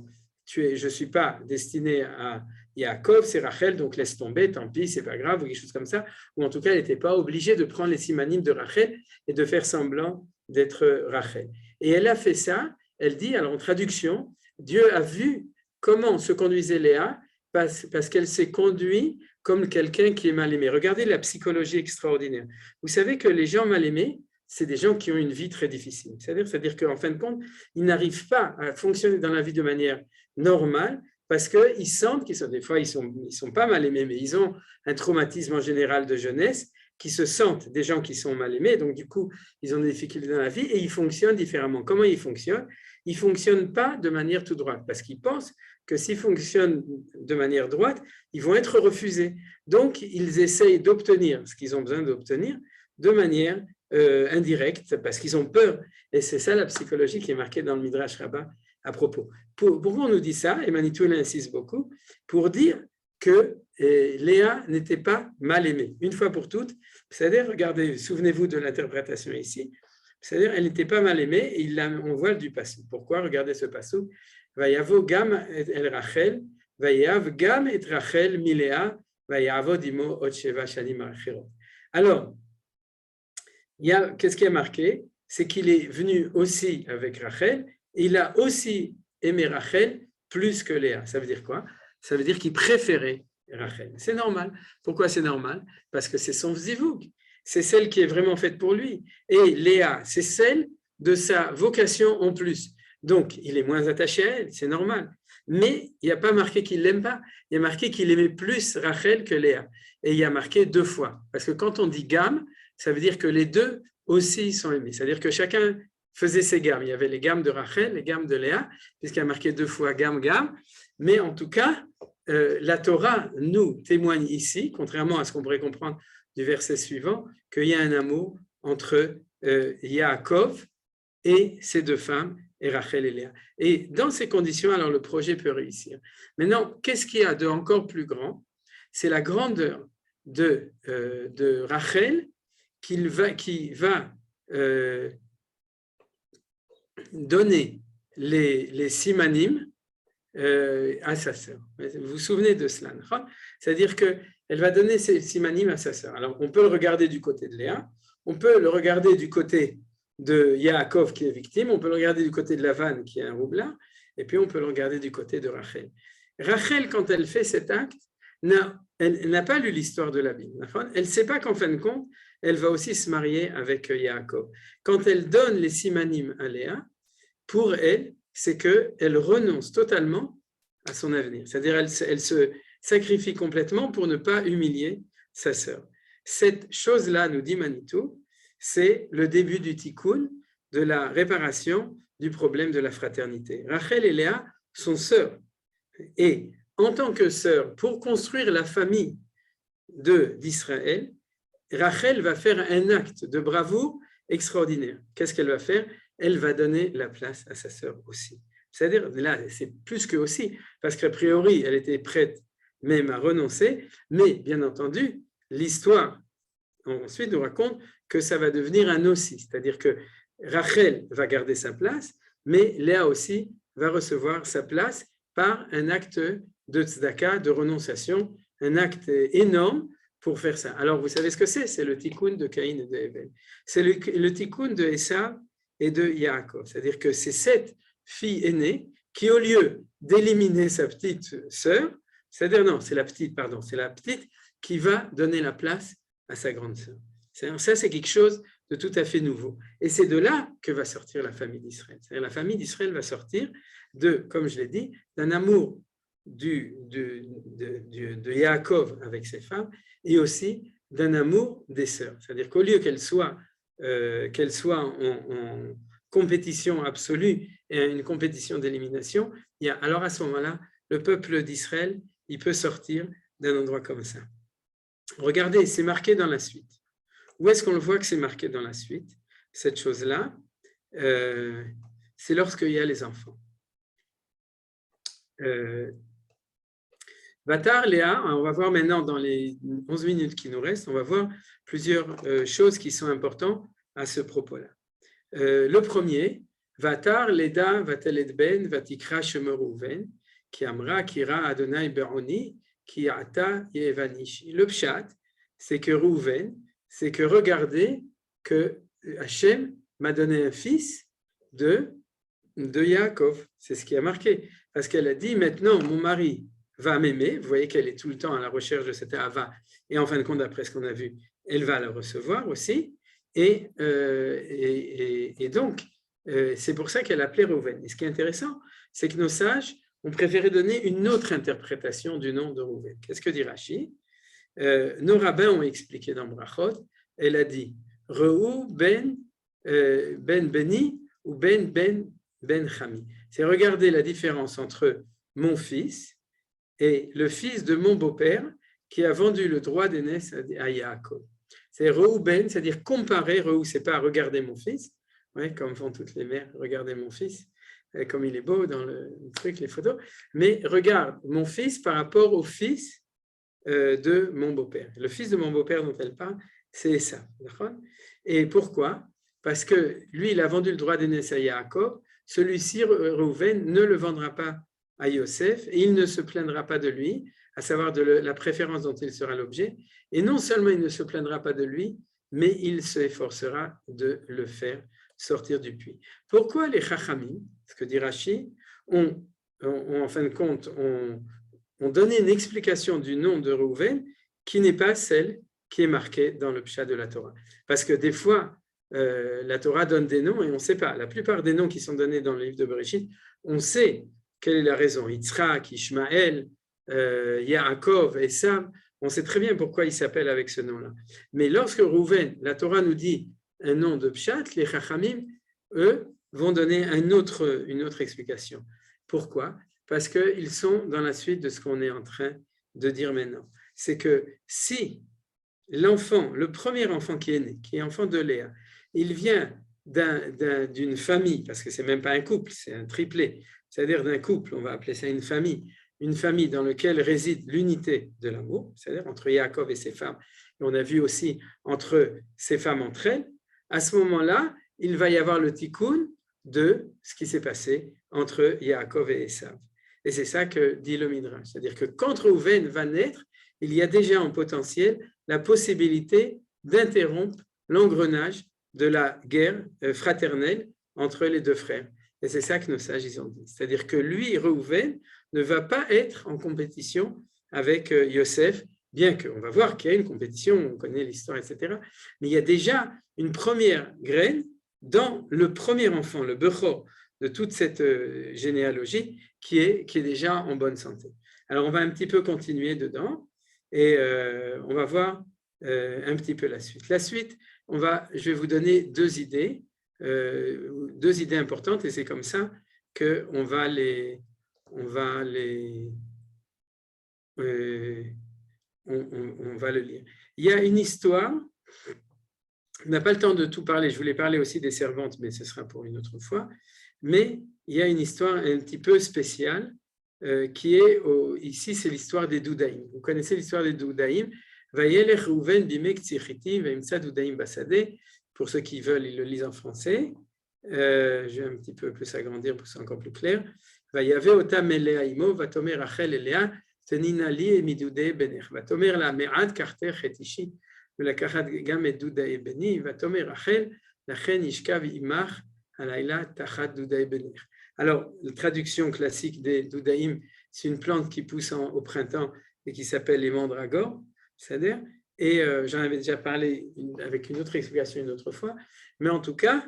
ne suis pas destiné à Yaakov, c'est Rachel, donc laisse tomber, tant pis, c'est pas grave, ou quelque chose comme ça. Ou en tout cas, elle n'était pas obligée de prendre les simanim de Rachel et de faire semblant d'être Rachel. Et elle a fait ça, elle dit, alors en traduction, Dieu a vu comment se conduisait Léa parce qu'elle s'est conduite comme quelqu'un qui est mal aimé. Regardez la psychologie extraordinaire. Vous savez que les gens mal aimés, c'est des gens qui ont une vie très difficile. C'est-à-dire qu'en fin de compte, ils n'arrivent pas à fonctionner dans la vie de manière normale parce qu'ils sentent des fois, ils sont pas mal aimés, mais ils ont un traumatisme en général de jeunesse, qui se sentent des gens qui sont mal aimés, donc du coup, ils ont des difficultés dans la vie et ils fonctionnent différemment. Comment ils fonctionnent? Ils ne fonctionnent pas de manière tout droite parce qu'ils pensent que s'ils fonctionnent de manière droite, ils vont être refusés. Donc, ils essayent d'obtenir ce qu'ils ont besoin d'obtenir de manière indirecte parce qu'ils ont peur. Et c'est ça la psychologie qui est marquée dans le Midrash Rabbah à propos. Pourquoi on nous dit ça? Et Manitou insiste beaucoup pour dire que Léa n'était pas mal aimée, une fois pour toutes. C'est-à-dire, regardez, souvenez-vous de l'interprétation ici, c'est-à-dire elle n'était pas mal aimée, et on voit du passou. Pourquoi? Regardez ce passou. Vayavo gam el Rachel, vayav gam et Rachel miléa, vayavo dimo ot sheva shanim achirot. Alors, qu'est-ce qui est marqué? C'est qu'il est venu aussi avec Rachel, et il a aussi aimé Rachel plus que Léa. Ça veut dire quoi? Ça veut dire qu'il préférait Rachel. C'est normal. Pourquoi c'est normal? Parce que c'est son zivug. C'est celle qui est vraiment faite pour lui. Et Léa, c'est celle de sa vocation en plus. Donc, il est moins attaché à elle, c'est normal. Mais il n'y a pas marqué qu'il ne l'aime pas. Il y a marqué qu'il aimait plus Rachel que Léa. Et il y a marqué 2 fois. Parce que quand on dit gamme, ça veut dire que les deux aussi sont aimés. C'est-à-dire que chacun faisait ses gammes. Il y avait les gammes de Rachel, les gammes de Léa, puisqu'il y a marqué 2 fois gamme. Mais en tout cas, la Torah nous témoigne ici, contrairement à ce qu'on pourrait comprendre du verset suivant, qu'il y a un amour entre Yaakov et ses 2 femmes, et Rachel et Léa. Et dans ces conditions, alors le projet peut réussir. Maintenant, qu'est-ce qu'il y a de encore plus grand? C'est la grandeur de Rachel qui va donner les simanim à sa sœur. Vous vous souvenez de cela? C'est-à-dire qu'elle va donner ses simanim à sa sœur. Alors, on peut le regarder du côté de Léa, on peut le regarder du côté de Yaakov qui est victime, on peut le regarder du côté de Lavan qui est un roublard, et puis on peut le regarder du côté de Rachel. Rachel, quand elle fait cet acte, elle n'a pas lu l'histoire de la Bible. Elle ne sait pas qu'en fin de compte, elle va aussi se marier avec Yaakov. Quand elle donne les simanim à Léa, pour elle, c'est qu'elle renonce totalement à son avenir. C'est-à-dire elle se sacrifie complètement pour ne pas humilier sa sœur. Cette chose-là, nous dit Manitou, c'est le début du tikkun, de la réparation du problème de la fraternité. Rachel et Léa sont sœurs. Et en tant que sœurs, pour construire la famille d'Israël, Rachel va faire un acte de bravoure extraordinaire. Qu'est-ce qu'elle va faire? Elle va donner la place à sa sœur aussi. C'est-à-dire, là, c'est plus que aussi, parce qu'a priori, elle était prête même à renoncer, mais bien entendu, l'histoire ensuite nous raconte que ça va devenir un aussi, c'est-à-dire que Rachel va garder sa place, mais Léa aussi va recevoir sa place par un acte de tzedaka, de renonciation, un acte énorme pour faire ça. Alors, vous savez ce que c'est? C'est le tikkun de Caïn et de Hevel. C'est le tikkun de Esav et de Yaakov. C'est-à-dire que c'est cette fille aînée qui, au lieu d'éliminer sa petite sœur, c'est-à-dire non, c'est la petite qui va donner la place à sa grande sœur. Ça, c'est quelque chose de tout à fait nouveau. Et c'est de là que va sortir la famille d'Israël. C'est-à-dire la famille d'Israël va sortir comme je l'ai dit, d'un amour de Yaakov avec ses femmes et aussi d'un amour des sœurs. C'est-à-dire qu'au lieu qu'elles soient en compétition absolue et une compétition d'élimination, alors à ce moment-là, le peuple d'Israël, il peut sortir d'un endroit comme ça. Regardez, c'est marqué dans la suite. Où est-ce qu'on le voit que c'est marqué dans la suite? Cette chose-là, c'est lorsqu'il y a les enfants. Vatar, Léa, on va voir maintenant dans les 11 minutes qui nous restent, on va voir plusieurs choses qui sont importantes à ce propos-là. Le premier, Vatar, Leda, Vatelet Ben, Vatikra, Shemerouven, qui amra, Kira, Adonai, Beroni, qui ata, Yevanishi. Le pshat, c'est que Rouven, c'est que regardez que Hachem m'a donné un fils de Yaakov. C'est ce qui a marqué. Parce qu'elle a dit, maintenant, mon mari va m'aimer. Vous voyez qu'elle est tout le temps à la recherche de cette Ava. Et en fin de compte, d'après ce qu'on a vu, elle va le recevoir aussi. Et donc, c'est pour ça qu'elle appelait Rouven. Et ce qui est intéressant, c'est que nos sages ont préféré donner une autre interprétation du nom de Rouven. Qu'est-ce que dit Rashi? Nos rabbins ont expliqué dans Brachot, elle a dit Reu ben Beni ou ben Chami. C'est regarder la différence entre mon fils et le fils de mon beau-père qui a vendu le droit d'aînesse à Yaakov. C'est Reu ben, c'est-à-dire comparer, Reu, c'est pas regarder mon fils, ouais, comme font toutes les mères, regarder mon fils, comme il est beau dans le truc, les photos, mais regarde mon fils par rapport au fils de mon beau-père. Le fils de mon beau-père dont elle parle, c'est Esav. Et pourquoi? Parce que lui, il a vendu le droit d'aînesse à Yaakov, celui-ci, Reuven, ne le vendra pas à Yosef et il ne se plaindra pas de lui, à savoir de la préférence dont il sera l'objet. Et non seulement il ne se plaindra pas de lui, mais il s'efforcera de le faire sortir du puits. Pourquoi les Chachamim, ce que dit Rashi, ont en fin de compte, ont donné une explication du nom de Reuven qui n'est pas celle qui est marquée dans le Pshat de la Torah. Parce que des fois, la Torah donne des noms et on ne sait pas. La plupart des noms qui sont donnés dans le livre de Bereshit, on sait quelle est la raison. Yitzhak, Ishmaël, Yaakov, Esav, on sait très bien pourquoi ils s'appellent avec ce nom-là. Mais lorsque Reuven, la Torah nous dit un nom de Pshat, les Chachamim, eux, vont donner une autre explication. Pourquoi? Parce qu'ils sont dans la suite de ce qu'on est en train de dire maintenant. C'est que si l'enfant, le premier enfant qui est né, qui est enfant de Léa, il vient d'une famille, parce que ce n'est même pas un couple, c'est un triplé, c'est-à-dire d'un couple, on va appeler ça une famille dans laquelle réside l'unité de l'amour, c'est-à-dire entre Yaakov et ses femmes, et on a vu aussi entre ces femmes entre elles, à ce moment-là, il va y avoir le tikkun de ce qui s'est passé entre Yaakov et Esav. Et c'est ça que dit le Midrash. C'est-à-dire que quand Reuven va naître, il y a déjà en potentiel la possibilité d'interrompre l'engrenage de la guerre fraternelle entre les deux frères. Et c'est ça que nos sages ils ont dit. C'est-à-dire que lui, Reuven, ne va pas être en compétition avec Yosef, bien qu'on va voir qu'il y a une compétition, on connaît l'histoire, etc. Mais il y a déjà une première graine dans le premier enfant, le Bechor, de toute cette généalogie qui est déjà en bonne santé. Alors, on va un petit peu continuer dedans et on va voir un petit peu la suite. La suite, je vais vous donner deux idées importantes et c'est comme ça qu'on va on va le lire. Il y a une histoire On n'a pas le temps de tout parler. Je voulais parler aussi des servantes, mais ce sera pour une autre fois. Mais il y a une histoire un petit peu spéciale qui est, ici, c'est l'histoire des Doudaïm. Vous connaissez l'histoire des Doudaïm. Pour ceux qui veulent, ils le lisent en français. Je vais un petit peu plus agrandir pour que ce soit encore plus clair. Vayave otam elea imo, vatomer Rachel elea, tenina li e midudei benech. Vatomer la me'ad kartech et ishi, ולקחת גם את דודאי בני, ותאמר רחל, לכן ישכב עמך הלילה תחת דודאי בנך. Alors, la traduction classique des doudaïm, c'est une plante qui pousse au printemps et qui s'appelle les mandragores, c'est-à-dire, et j'en avais déjà parlé avec une autre explication une autre fois, mais en tout cas,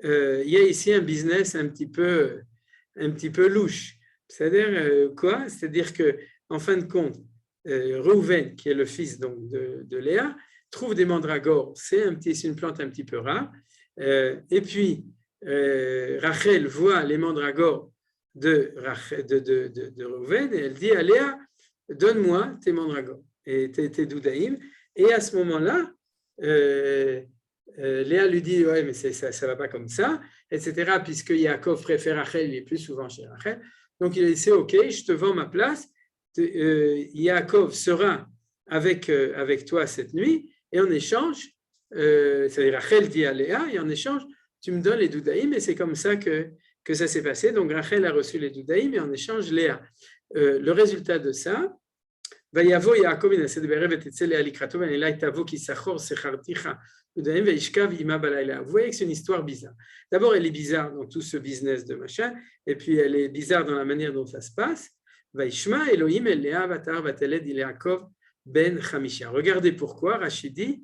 il y a ici un business un petit peu louche. C'est-à-dire quoi? C'est-à-dire qu'en fin de compte, Reuven, qui est le fils donc, de Léa, trouve des mandragores, c'est une plante un petit peu rare, et puis Rachel voit les mandragores de Reuven, et elle dit à Léa, donne-moi tes mandragores et tes doudaïm, et à ce moment-là, Léa lui dit, ouais, mais ça ne va pas comme ça, etc., puisque Yaakov préfère Rachel, il est plus souvent chez Rachel, donc il a dit, c'est ok, je te vends ma place, Yaakov sera avec toi cette nuit, et en échange, c'est-à-dire Rachel dit à Léa, et en échange, tu me donnes les doudaïm, et c'est comme ça que ça s'est passé. Donc Rachel a reçu les doudaïm, et en échange, Léa. Le résultat de ça, Vayavo Yaakov inaseh be'erev etetze Léa likrato v'nelai tavo ki sachor secharticha doudaïm ve'ishkav ima balayla. Vous voyez que c'est une histoire bizarre. D'abord, elle est bizarre dans tout ce business de machin, et puis elle est bizarre dans la manière dont ça se passe. Vaishma Elohim el Léa vatar vateled il Yaakov ben Chamisha. Regardez pourquoi Rachid dit,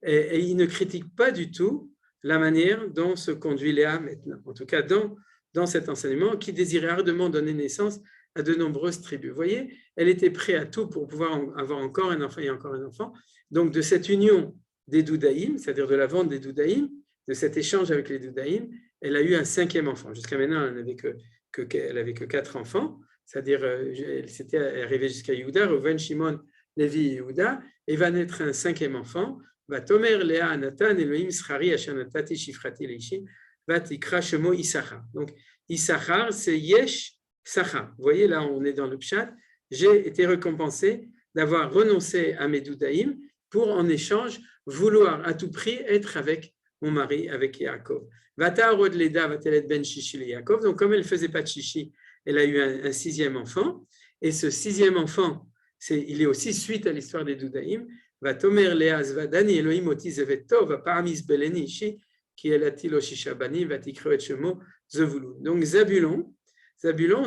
et il ne critique pas du tout la manière dont se conduit Léa maintenant, en tout cas dans cet enseignement qui désirait ardemment donner naissance à de nombreuses tribus. Vous voyez, elle était prête à tout pour pouvoir avoir encore un enfant et encore un enfant. Donc de cette union des doudaïm, c'est-à-dire de la vente des doudaïm, de cet échange avec les doudaïm, elle a eu un 5e enfant. Jusqu'à maintenant, elle n'avait que 4 enfants, c'est-à-dire elle s'était arrivée jusqu'à Yehuda, Reuven, Shimon, Lévi et Yehuda, et va naître un 5e enfant. Va tomer Léa Nathan Elohim Schari Asher Natati Shifrati Leishi va tikra Shemo Issachar. Donc Issachar, c'est Yesh Sachar. Vous voyez, là, on est dans le pshat. J'ai été récompensé d'avoir renoncé à mes doudaïm pour, en échange, vouloir à tout prix être avec mon mari, avec Yaakov. Vata Arod Leda Vatelet Ben Shishi le Yaakov. Donc, comme elle ne faisait pas de Shishi, elle a eu un 6e enfant. Et ce 6e enfant, il est aussi suite à l'histoire des doudaïm. Va tomer Léa Zvadani Elohim oti zeveto va paramis beleni ishi qui est la tilo shishabani va tikro et shemo Zevulun. Donc Zabulon,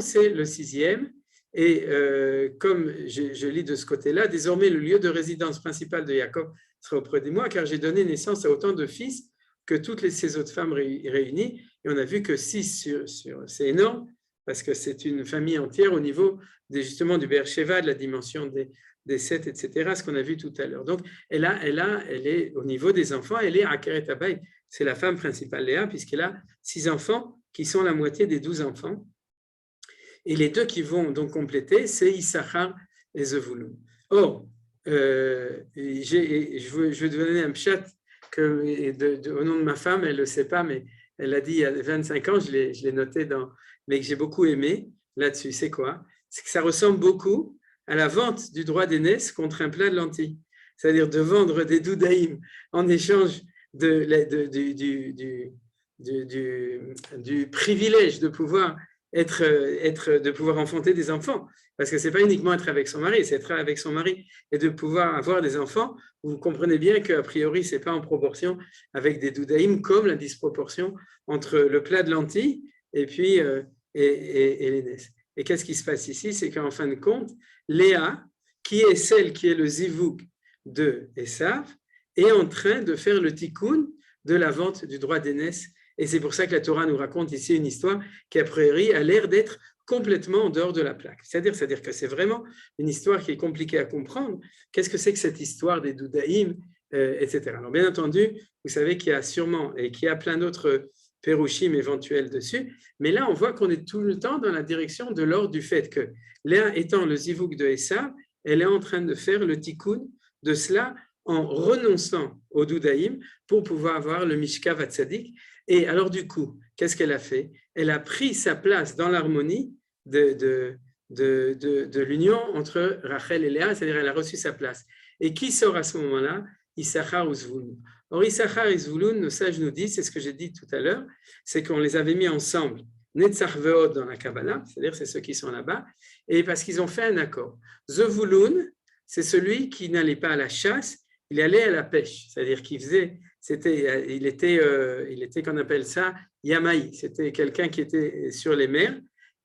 c'est le 6e et comme je lis de ce côté-là, désormais le lieu de résidence principal de Yaakov sera auprès de moi car j'ai donné naissance à autant de fils que toutes ces autres femmes réunies et on a vu que 6 c'est énorme parce que c'est une famille entière au niveau justement du Beersheva, de la dimension des 7, etc., ce qu'on a vu tout à l'heure. Donc, elle est au niveau des enfants, elle est Akeret Abayit, c'est la femme principale, Léa, puisqu'elle a 6 enfants qui sont la moitié des 12 enfants. Et les 2 qui vont donc compléter, c'est Issachar et Zevulun. Or, je veux te donner un pshat au nom de ma femme, elle ne le sait pas, mais elle a dit il y a 25 ans, je l'ai noté mais que j'ai beaucoup aimé là-dessus. C'est quoi? C'est que ça ressemble beaucoup à la vente du droit d'aînesse contre un plat de lentilles. C'est-à-dire de vendre des doudaïm en échange du privilège de pouvoir de pouvoir enfanter des enfants. Parce que ce n'est pas uniquement être avec son mari, c'est être avec son mari et de pouvoir avoir des enfants. Vous comprenez bien qu'a priori, ce n'est pas en proportion avec des doudaïm comme la disproportion entre le plat de lentilles et puis l'aînesse. Et qu'est-ce qui se passe ici? C'est qu'en fin de compte, Léa, qui est celle qui est le zivouk de Esav, est en train de faire le tikkun de la vente du droit d'aînesse. Et c'est pour ça que la Torah nous raconte ici une histoire qui, a priori, a l'air d'être complètement en dehors de la plaque. C'est-à-dire que c'est vraiment une histoire qui est compliquée à comprendre. Qu'est-ce que c'est que cette histoire des doudaïm, etc. Alors, bien entendu, vous savez qu'il y a sûrement, et qu'il y a plein d'autres pérouchim éventuels dessus, mais là, on voit qu'on est tout le temps dans la direction de l'ordre du fait que Léa étant le zivouk de Esav, elle est en train de faire le tikkun de cela en renonçant au doudaïm pour pouvoir avoir le Mishka Vatzadik. Et alors du coup, qu'est-ce qu'elle a fait? Elle a pris sa place dans l'harmonie de l'union entre Rachel et Léa, c'est-à-dire elle a reçu sa place. Et qui sort à ce moment-là? Issachar ou Zvouloun. Or, Issachar et Zvouloun, nos sages nous disent, c'est ce que j'ai dit tout à l'heure, c'est qu'on les avait mis ensemble, Netzach Ve'od dans la Kabbalah, c'est-à-dire c'est ceux qui sont là-bas, et parce qu'ils ont fait un accord. Zvouloun, c'est celui qui n'allait pas à la chasse, il allait à la pêche, c'est-à-dire qu'il faisait, il était, qu'on appelle ça, Yamaï, c'était quelqu'un qui était sur les mers,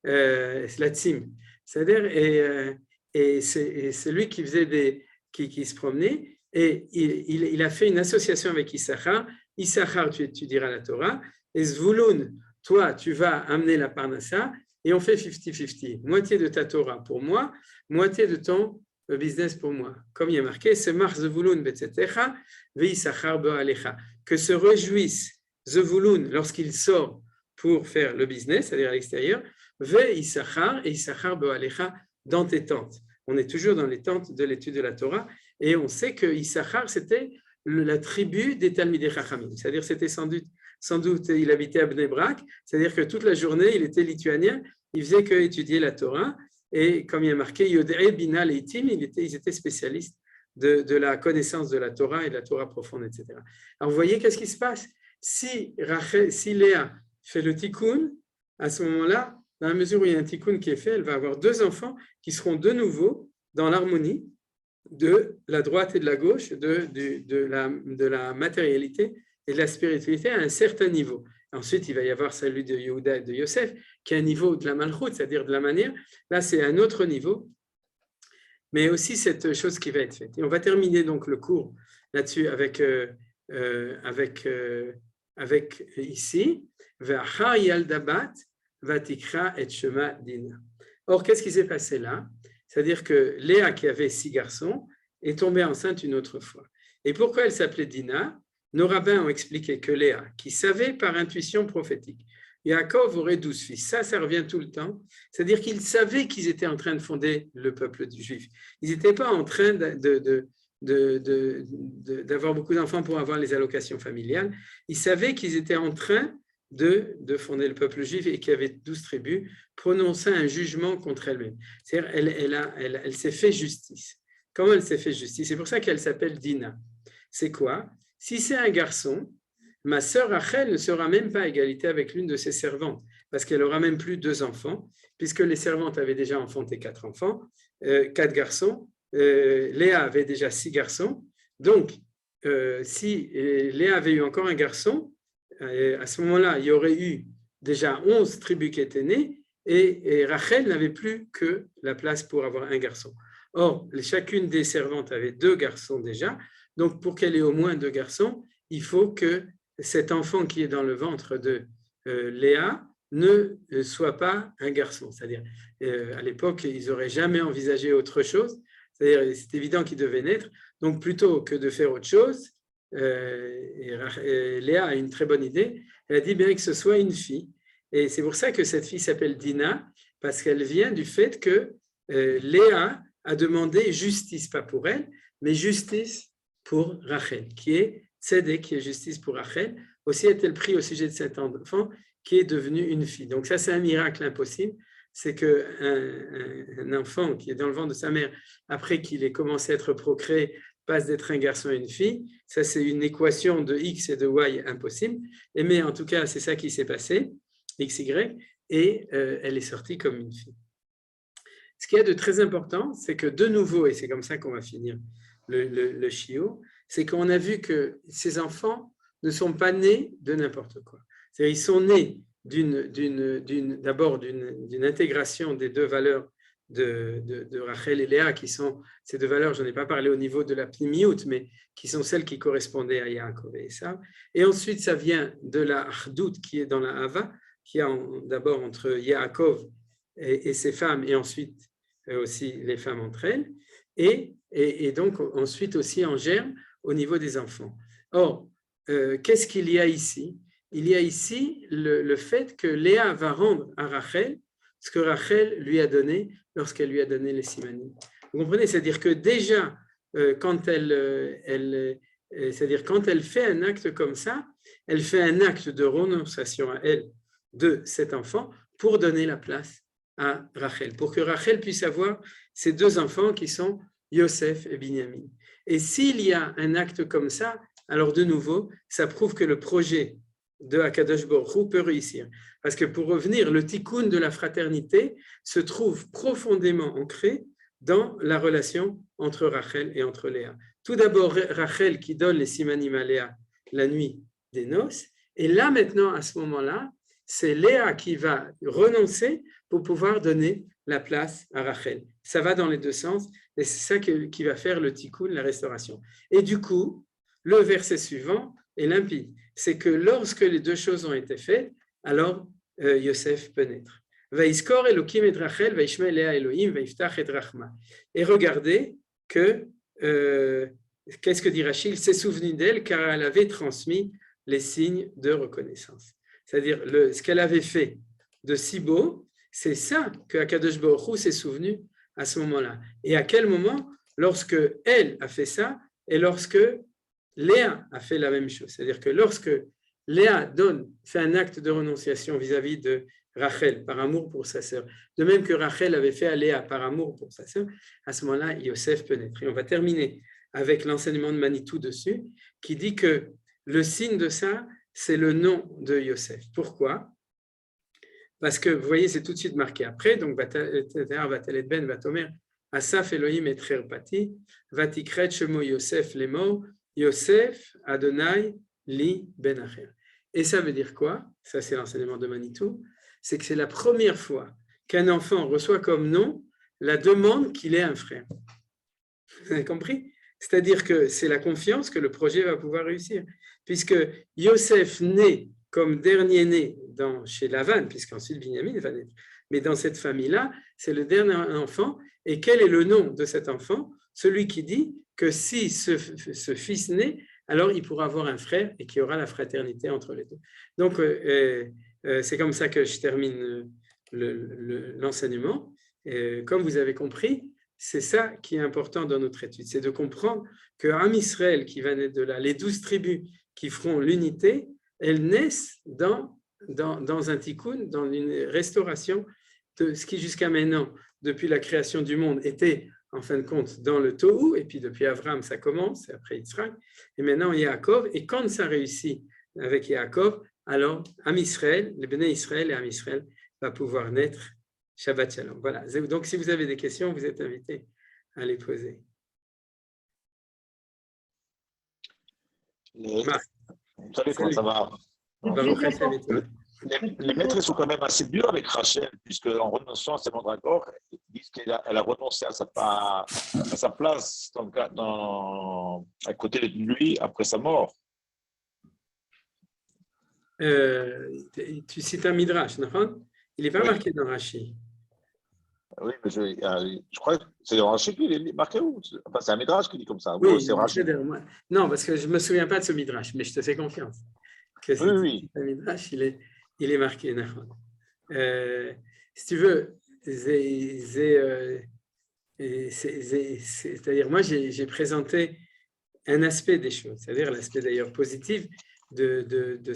Slatzim, c'est-à-dire, et c'est lui qui faisait qui se promenait, et il a fait une association avec Issachar. Issachar, tu étudieras la Torah, et Zvouloun, toi, tu vas amener la Parnassa, et on fait 50-50, moitié de ta Torah pour moi, moitié de ton business pour moi. Comme il y a marqué, Semach Zvouloun betzetecha, ve'Issachar bo'alecha, que se réjouisse Zvouloun lorsqu'il sort pour faire le business, c'est-à-dire à l'extérieur, ve'Issachar, et Issachar bo'alecha, dans tes tentes. On est toujours dans les tentes de l'étude de la Torah, et on sait que Issachar, c'était la tribu des Talmidei Chachamim, c'est-à-dire c'était sans doute il habitait à Bnei Brak, c'est-à-dire que toute la journée, il était lituanien, il faisait qu'étudier la Torah, et comme il y a marqué, Yodei Bina Leitim, ils étaient spécialistes de la connaissance de la Torah et de la Torah profonde, etc. Alors vous voyez, qu'est-ce qui se passe? Si Léa fait le tikkun, à ce moment-là, dans la mesure où il y a un tikkun qui est fait, elle va avoir deux enfants qui seront de nouveau dans l'harmonie de la droite et de la gauche, de la matérialité et de la spiritualité à un certain niveau. Ensuite, il va y avoir celui de Yehuda et de Yosef, qui est un niveau de la malchoute, c'est-à-dire de la manière. Là, c'est un autre niveau, mais aussi cette chose qui va être faite. Et on va terminer donc le cours là-dessus avec ici, Ve'achar yaldabat vatikra et shema dina. Or, qu'est-ce qui s'est passé là? C'est-à-dire que Léa, qui avait 6 garçons, est tombée enceinte une autre fois. Et pourquoi elle s'appelait Dina? Nos rabbins ont expliqué que Léa, qui savait par intuition prophétique, Yaakov aurait 12 fils. Ça revient tout le temps. C'est-à-dire qu'ils savaient qu'ils étaient en train de fonder le peuple juif. Ils n'étaient pas en train d'avoir beaucoup d'enfants pour avoir les allocations familiales. Ils savaient qu'ils étaient en train de fonder le peuple juif et qu'il y avait 12 tribus, prononçant un jugement contre elle-même. C'est-à-dire elle s'est fait justice. Comment elle s'est fait justice? C'est pour ça qu'elle s'appelle Dina. C'est quoi? Si c'est un garçon, ma sœur Rachel ne sera même pas à égalité avec l'une de ses servantes, parce qu'elle aura même plus 2 enfants, puisque les servantes avaient déjà enfanté 4 enfants, 4 garçons. Léa avait déjà 6 garçons. Donc, si Léa avait eu encore un garçon, à ce moment-là, il y aurait eu déjà 11 tribus qui étaient nées, et Rachel n'avait plus que la place pour avoir un garçon. Or, chacune des servantes avait 2 garçons déjà, donc pour qu'elle ait au moins 2 garçons, il faut que cet enfant qui est dans le ventre de Léa ne soit pas un garçon. C'est-à-dire, à l'époque, ils n'auraient jamais envisagé autre chose, c'est-à-dire c'est évident qu'il devait naître, donc plutôt que de faire autre chose, Léa a une très bonne idée, elle a dit bien que ce soit une fille, et c'est pour ça que cette fille s'appelle Dina, parce qu'elle vient du fait que Léa a demandé justice, pas pour elle, mais justice pour Rachel, qui est Tzedek, qui est justice pour Rachel. Aussi est-elle pris au sujet de cet enfant qui est devenu une fille. Donc ça, c'est un miracle impossible, c'est qu'un enfant qui est dans le ventre de sa mère, après qu'il ait commencé à être procréé, passe d'être un garçon à une fille. Ça, c'est une équation de X et de Y impossible. Mais en tout cas, c'est ça qui s'est passé, X, Y, et elle est sortie comme une fille. Ce qu'il y a de très important, c'est que de nouveau, et c'est comme ça qu'on va finir le shiur, c'est qu'on a vu que ces enfants ne sont pas nés de n'importe quoi. C'est-à-dire, ils sont nés d'abord d'une intégration des 2 valeurs de Rachel et Léa, qui sont ces 2 valeurs, je n'en ai pas parlé au niveau de la pnimiout, mais qui sont celles qui correspondaient à Yaakov et Esav. Et ensuite, ça vient de la achdout qui est dans la Hava, qui est d'abord entre Yaakov et ses femmes, et ensuite aussi les femmes entre elles, et donc ensuite aussi en germe au niveau des enfants. Or, qu'est-ce qu'il y a ici? Il y a ici le fait que Léa va rendre à Rachel ce que Rachel lui a donné lorsqu'elle lui a donné les simanim. Vous comprenez? C'est-à-dire que déjà, c'est-à-dire quand elle fait un acte comme ça, elle fait un acte de renonciation à elle de cet enfant pour donner la place à Rachel, pour que Rachel puisse avoir ces deux enfants qui sont Yosef et Binyamin. Et s'il y a un acte comme ça, alors de nouveau, ça prouve que le projet de Akadosh Baruch Hu peut réussir. Parce que pour revenir, le tikkun de la fraternité se trouve profondément ancré dans la relation entre Rachel et entre Léa. Tout d'abord, Rachel qui donne les simanim à Léa la nuit des noces, et là maintenant, à ce moment-là, c'est Léa qui va renoncer pour pouvoir donner la place à Rachel. Ça va dans les deux sens, et c'est ça qui va faire le tikkun, la restauration. Et du coup, le verset suivant est limpide. C'est que lorsque les deux choses ont été faites, alors Yosef peut naître. Vaïskor Elohim et Rachel, Vaishma Léa Elohim, Vaiftach et Rachma. Et regardez que, qu'est-ce que dit Rachel? Il s'est souvenu d'elle car elle avait transmis les signes de reconnaissance. C'est-à-dire ce qu'elle avait fait de si beau, c'est ça que Akadosh Baruch Hu s'est souvenu à ce moment-là. Et à quel moment? Lorsque elle a fait ça et lorsque Léa a fait la même chose. C'est-à-dire que lorsque Léa fait un acte de renonciation vis-à-vis de Rachel par amour pour sa sœur, de même que Rachel avait fait à Léa par amour pour sa sœur, à ce moment-là, Yosef peut naître. Et on va terminer avec l'enseignement de Manitou dessus, qui dit que le signe de ça, c'est le nom de Yosef. Pourquoi? Parce que, vous voyez, c'est tout de suite marqué après, donc, Vatelet Ben, Vatomer, Asaf Elohim et Trerpati, Vatikret Shemo Yosef Lemo, Yosef Adonai Li Ben Acher. Et ça veut dire quoi? Ça, c'est l'enseignement de Manitou. C'est que c'est la première fois qu'un enfant reçoit comme nom la demande qu'il ait un frère. Vous avez compris? C'est-à-dire que c'est la confiance que le projet va pouvoir réussir. Puisque Yosef naît comme dernier né chez Lavan, puisqu'ensuite Binyamin va naître. Mais dans cette famille-là, c'est le dernier enfant. Et quel est le nom de cet enfant? Celui qui dit que si ce fils naît, alors il pourra avoir un frère et qu'il y aura la fraternité entre les deux. Donc, c'est comme ça que je termine l'enseignement. Comme vous avez compris, c'est ça qui est important dans notre étude, c'est de comprendre que Am Israël qui va naître de là, les 12 tribus qui feront l'unité, elles naissent dans un tikkun, dans une restauration de ce qui jusqu'à maintenant, depuis la création du monde, était en fin de compte dans le Tohu, et puis depuis Abraham ça commence, et après Yitzhak, et maintenant Yaakov, et quand ça réussit avec Yaakov, alors Am Israël, les Béné Israël et Am Israël va pouvoir naître. Shabbat Shalom. Voilà. Donc, si vous avez des questions, vous êtes invités à les poser. Vous savez comment ça va? Les maîtres sont quand même assez durs avec Rachel, puisqu'en renonçant à ses mandragores, ils disent qu'elle a renoncé à sa place à côté de lui après sa mort. Tu cites un midrash, non? Il n'est pas marqué dans Rashi. Oui, mais je crois que c'est dans Rashi qu'il est marqué où? Enfin, c'est un midrash qui dit comme ça. Oui, c'est Rashi. Non, parce que je ne me souviens pas de ce midrash, mais je te fais confiance. Que Oui. Un midrash, il est marqué. Si tu veux, c'est-à-dire, moi, j'ai présenté un aspect des choses, c'est-à-dire l'aspect d'ailleurs positif des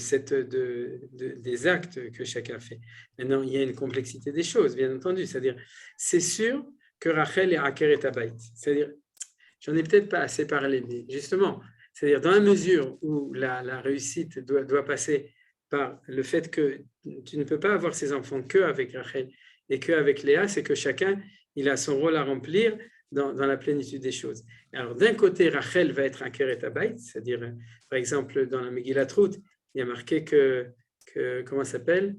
actes que chacun fait. Maintenant, il y a une complexité des choses, bien entendu. C'est-à-dire, c'est sûr que Rachel est Akeret Habayit. C'est-à-dire, j'en ai peut-être pas assez parlé, mais justement, c'est-à-dire dans la mesure où la réussite doit passer par le fait que tu ne peux pas avoir ces enfants qu'avec Rachel et qu'avec Léa, c'est que chacun, il a son rôle à remplir dans la plénitude des choses. Alors, d'un côté, Rachel va être un Keret Habayit, c'est-à-dire, par exemple, dans la Megillat Ruth, il y a marqué que comment ça s'appelle?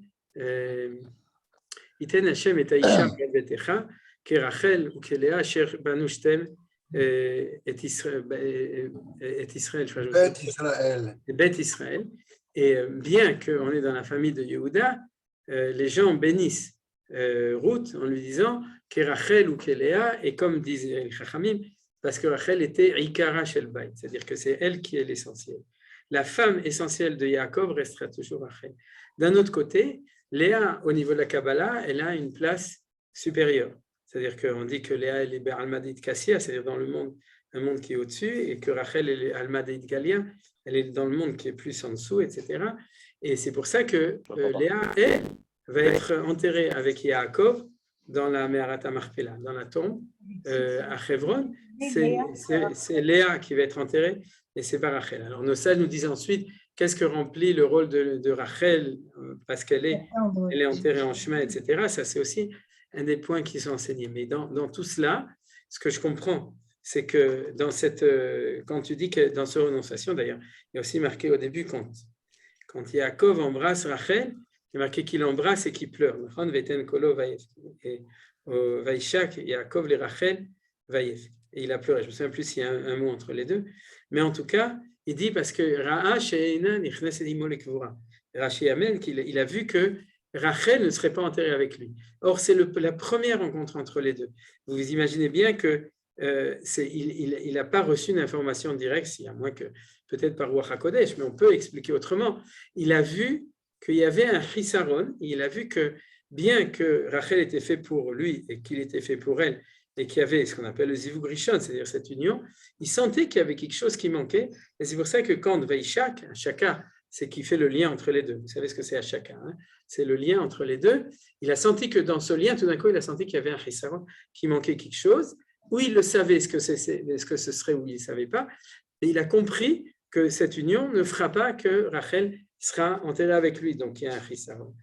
Iten Hashem et Aisha betecha, que Rachel ou que Léa, asher banu shtem et Israël, Bet Israël. Et bien qu'on est dans la famille de Yehuda, les gens bénissent Ruth en lui disant que Rachel ou que Léa, et comme disent les Chachamim, parce que Rachel était Ikara Shel Bayit, c'est-à-dire que c'est elle qui est l'essentiel. La femme essentielle de Yaakov restera toujours Rachel. D'un autre côté, Léa, au niveau de la Kabbalah, elle a une place supérieure. C'est-à-dire qu'on dit que Léa, elle est Be'almadit Kassia, c'est-à-dire dans le monde un monde qui est au-dessus, et que Rachel, elle est Alma Deit Galia, elle est dans le monde qui est plus en dessous, etc. Et c'est pour ça que Léa, elle, va être enterrée avec Yaakov dans la Meharat HaMachpelah, dans la tombe à Hebron. C'est Léa qui va être enterrée, et c'est pas Rachel. Alors nos sages nous disent ensuite qu'est-ce que remplit le rôle de Rachel, parce qu'elle est enterrée en chemin, etc. Ça, c'est aussi un des points qui sont enseignés. Mais dans tout cela, ce que je comprends, c'est que dans cette, quand tu dis que dans cette renonciation, d'ailleurs, il y a aussi marqué au début, quand Yaakov embrasse Rachel, il est marqué qu'il embrasse et qu'il pleure. Et Vaishak, Yaakov, les Rachel, Vaïef. Et il a pleuré. Je ne me souviens plus s'il y a un mot entre les deux. Mais en tout cas, il dit parce que Rashi amène qu'il a vu que Rachel ne serait pas enterrée avec lui. Or, c'est la première rencontre entre les deux. Vous vous imaginez bien que il n'a pas reçu une information directe, à moins que peut-être par Ruach HaKodesh, mais on peut expliquer autrement. Il a vu qu'il y avait un chisaron, il a vu que bien que Rachel était fait pour lui et qu'il était fait pour elle, et qu'il y avait ce qu'on appelle le zivug rishon, c'est-à-dire cette union, il sentait qu'il y avait quelque chose qui manquait, et c'est pour ça que quand Vaishak, Shaka, c'est qui fait le lien entre les deux. Vous savez ce que c'est Ashaka, hein? C'est le lien entre les deux. Il a senti que dans ce lien, tout d'un coup, il a senti qu'il y avait un chisaron, qui manquait quelque chose, où il le savait ce que ce serait, ou il ne savait pas, et il a compris que cette union ne fera pas que Rachel sera enterrée avec lui, donc il y a un chisaron.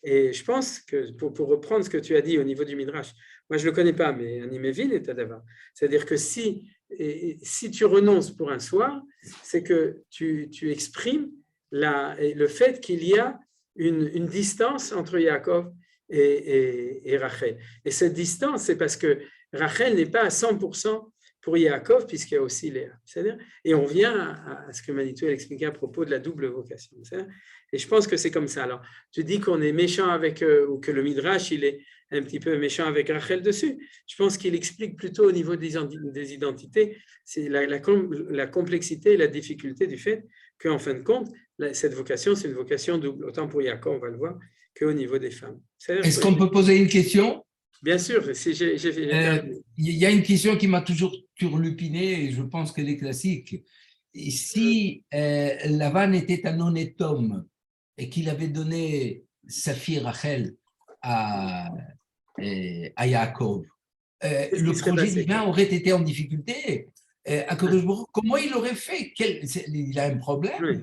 Et je pense que, pour reprendre ce que tu as dit au niveau du Midrash, moi je ne le connais pas, mais un imevin est adava. C'est-à-dire que si tu renonces pour un soir, c'est que tu exprimes le fait qu'il y a une distance entre Yaakov et Rachel. Et cette distance, c'est parce que Rachel n'est pas à 100% pour Yaakov, puisqu'il y a aussi Léa. C'est-à-dire, et on vient à ce que Manitou expliquait à propos de la double vocation. Et je pense que c'est comme ça. Alors, tu dis qu'on est méchant avec, ou que le Midrash, il est un petit peu méchant avec Rachel dessus. Je pense qu'il explique plutôt au niveau des identités, c'est la complexité et la difficulté du fait qu'en fin de compte, cette vocation, c'est une vocation double, autant pour Yaakov, on va le voir, qu'au niveau des femmes. Est-ce qu'on peut poser une question? Bien sûr, il y a une question qui m'a toujours turlupiné et je pense qu'elle est classique. Et si Lavan était un honnête homme et qu'il avait donné sa fille Rachel à Yaakov, le projet divin aurait été en difficulté. Comment il aurait fait? Il a un problème. Oui.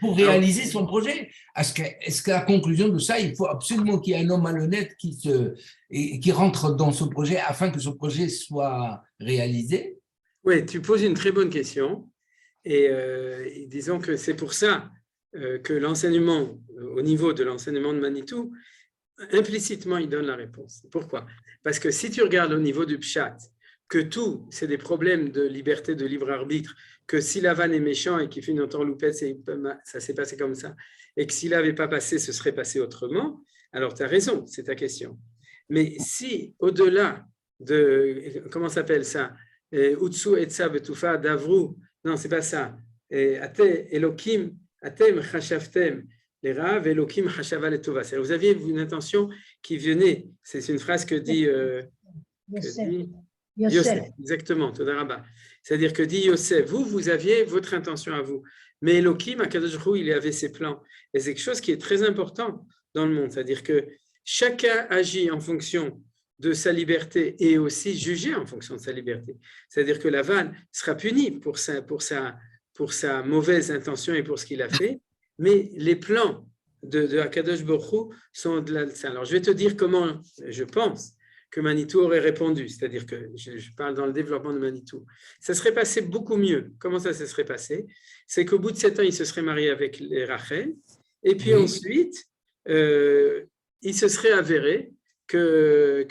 Pour réaliser son projet. Est-ce qu'à la conclusion de ça, il faut absolument qu'il y ait un homme malhonnête qui rentre dans ce projet afin que ce projet soit réalisé? Oui, tu poses une très bonne question. Et disons que c'est pour ça que l'enseignement, au niveau de l'enseignement de Manitou, implicitement, il donne la réponse. Pourquoi? Parce que si tu regardes au niveau du Pshat, que tout, c'est des problèmes de liberté, de libre arbitre, que si Lavan est méchant et qu'il fait une entourloupette, ça s'est passé comme ça, et que s'il n'avait pas passé, ce serait passé autrement, alors tu as raison, c'est ta question. Mais si, au-delà de, comment s'appelle ça, Utsu etza betufa davru, non, c'est pas ça, Ate Elokim, Atem chashavtem, les rav, Elokim chashava letova. Vous aviez une intention qui venait, c'est une phrase que dit Yosef, exactement, Todarabah. C'est-à-dire que dit Yosef, vous aviez votre intention à vous, mais Elohim, Akadosh Baruch Hu, il avait ses plans. Et c'est quelque chose qui est très important dans le monde, c'est-à-dire que chacun agit en fonction de sa liberté et aussi jugé en fonction de sa liberté. C'est-à-dire que Lavan sera puni pour sa mauvaise intention et pour ce qu'il a fait, mais les plans de Akadosh Baruch Hu sont de là. Alors, je vais te dire comment je pense que Manitou aurait répondu, c'est-à-dire que je parle dans le développement de Manitou. Ça serait passé beaucoup mieux. Comment ça se serait passé? C'est qu'au bout de 7 ans, il se serait marié avec les Rachel, et puis ensuite, il se serait avéré que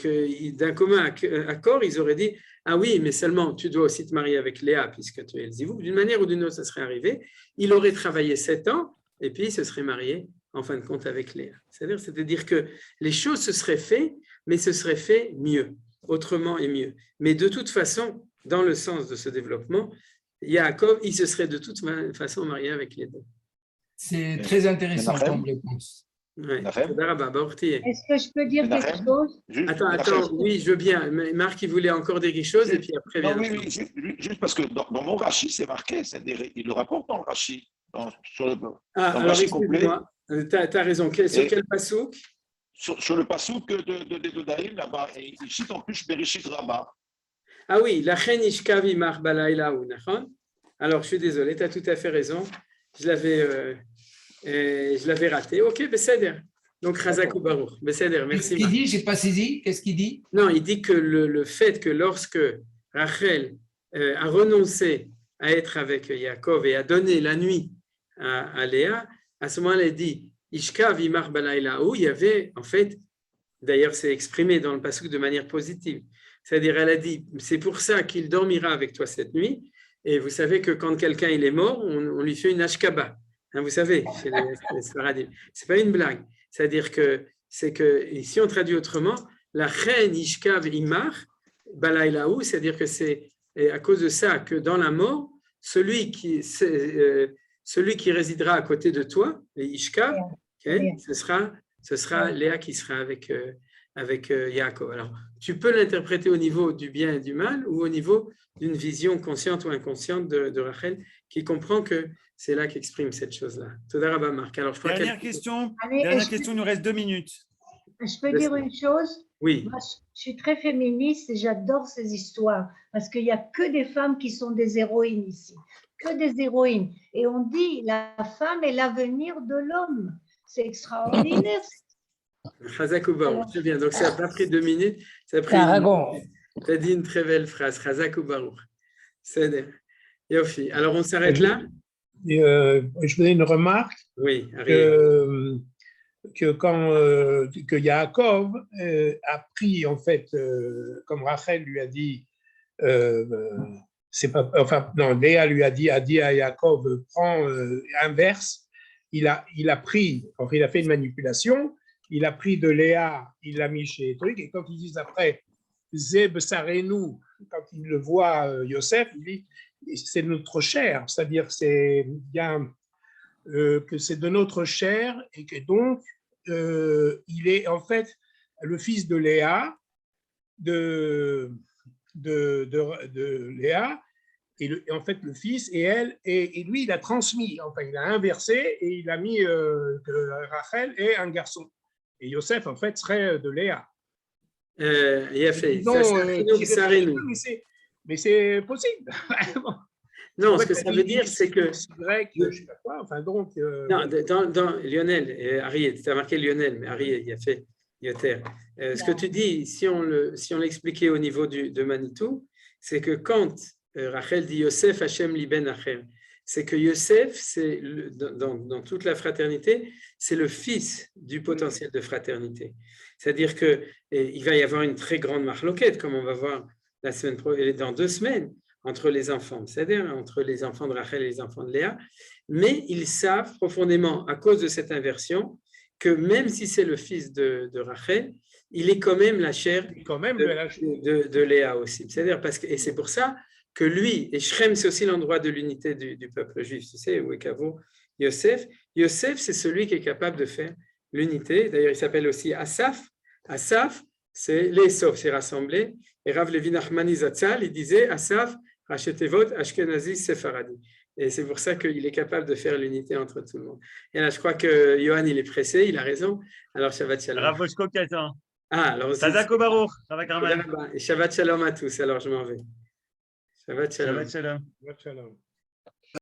d'un commun accord, ils auraient dit « Ah oui, mais seulement tu dois aussi te marier avec Léa, puisque tu es le Zivouk. » D'une manière ou d'une autre, ça serait arrivé. Il aurait travaillé 7 ans, et puis il se serait marié, en fin de compte, avec Léa. C'est-à-dire que les choses se seraient faites, mais ce serait fait mieux, autrement et mieux. Mais de toute façon, dans le sens de ce développement, Yaakov, il se serait de toute façon marié avec les deux. C'est très intéressant comme réponse. Ouais. Nachem. Toda rabba, Baruch Tiyeh. Est-ce que je peux dire quelque Nachem. chose? Attends, oui, je veux bien. Mais Marc, il voulait encore dire quelque chose et puis après, Non, bien. oui, juste parce que dans mon Rashi, c'est marqué, il le rapporte dans le Rashi. Sur le Ah, alors excuse-moi, tu as raison. Sur quel passouk? Sur le passouk de Dodaïm, là-bas, et il cite en plus Bereshit Rabbah. Ah oui, la chen ishkav imach balayla ou nachon. Alors, je suis désolé, tu as tout à fait raison. Je l'avais raté. Ok, beseder. Donc, Chazak ou Baruch. Beseder, Qu'est-ce merci. qu'il dit? Je n'ai pas saisi. Qu'est-ce qu'il dit? Non, il dit que le fait que lorsque Rachel a renoncé à être avec Yaakov et a donné la nuit à Léa, à ce moment-là, il dit Ishkav imach balayla ou, il y avait, en fait, d'ailleurs, c'est exprimé dans le passouk de manière positive. C'est-à-dire, elle a dit, c'est pour ça qu'il dormira avec toi cette nuit. Et vous savez que quand quelqu'un il est mort, on lui fait une ashkaba. Hein, vous savez, chez les Sfaradim. C'est pas une blague. C'est-à-dire que c'est que ici on traduit autrement, la reine ishkav imar balaylaou, c'est-à-dire que c'est à cause de ça que dans la mort, celui qui résidera à côté de toi, les ishkav, okay, ce sera Léa qui sera avec Yaakov. Alors, tu peux l'interpréter au niveau du bien et du mal ou au niveau d'une vision consciente ou inconsciente de Rachel qui comprend que c'est là qu'exprime cette chose-là. Toda rabba, Marc. Alors, Dernière question. Allez, Dernière question, il nous reste 2 minutes. Je peux dire une chose? Oui. Moi, je suis très féministe et j'adore ces histoires parce qu'il n'y a que des femmes qui sont des héroïnes ici, que des héroïnes. Et on dit la femme est l'avenir de l'homme. C'est extraordinaire. Chazak ou Baruch, c'est bien. Donc, ça n'a pas pris 2 minutes. Ça a pris tu as dit une très belle phrase. Chazak ou Baruch. C'est Yofi. Alors, on s'arrête là? Je faisais une remarque. Oui, que Yaakov a pris, en fait, comme Rachel lui a dit, Léa lui a dit à Yaakov, prends, inverse. Il a pris, quand il a fait une manipulation, il a pris de Léa, il l'a mis chez truc, et quand ils disent après, Zeb Sarenu, quand il le voit, Yosef, il dit, c'est notre chair, c'est-à-dire c'est bien que c'est de notre chair et que donc il est en fait le fils de Léa, de Léa, et en fait le fils et elle, et lui il a transmis, enfin il a inversé et il a mis que Rachel est un garçon. Et Yosef en fait serait de Léa. Il a fait. Mais c'est possible. Non, ce que ça veut dire, c'est que. Grec, je ne sais pas quoi, enfin donc. Non, dans Lionel, Harry, tu as marqué Lionel, mais Harry, il a fait Yoter. Ce que tu dis, si on l'expliquait au niveau de Manitou, c'est que quand Rachel dit Yosef Hashem Liben Achem, c'est que Yosef, dans toute la fraternité, c'est le fils du potentiel de fraternité. C'est-à-dire qu'il va y avoir une très grande marloquette, comme on va voir dans 2 semaines, entre les enfants, c'est-à-dire entre les enfants de Rachel et les enfants de Léa, mais ils savent profondément, à cause de cette inversion, que même si c'est le fils de Rachel, il est quand même la chair de Léa aussi. C'est-à-dire et c'est pour ça que lui, et Shrem, c'est aussi l'endroit de l'unité du peuple juif, tu sais, où est Kavo, Yosef. Yosef, c'est celui qui est capable de faire l'unité. D'ailleurs, il s'appelle aussi Asaph. Asaph, c'est l'Esov, c'est rassemblé. Et Rav Levi Nachmani Zatzal, il disait Asaph, Rachetevot, Ashkenazi, Sepharadi. Et c'est pour ça qu'il est capable de faire l'unité entre tout le monde. Et là, je crois que Johan, il est pressé, il a raison. Alors, Shabbat Shalom. Rav Boshko qui attend. Ah, alors Chazak ou Baruch, Rav Karman. Shabbat Shalom à tous. Alors, je m'en vais. Shabbat Shalom. Shabbat Shalom. Shalom.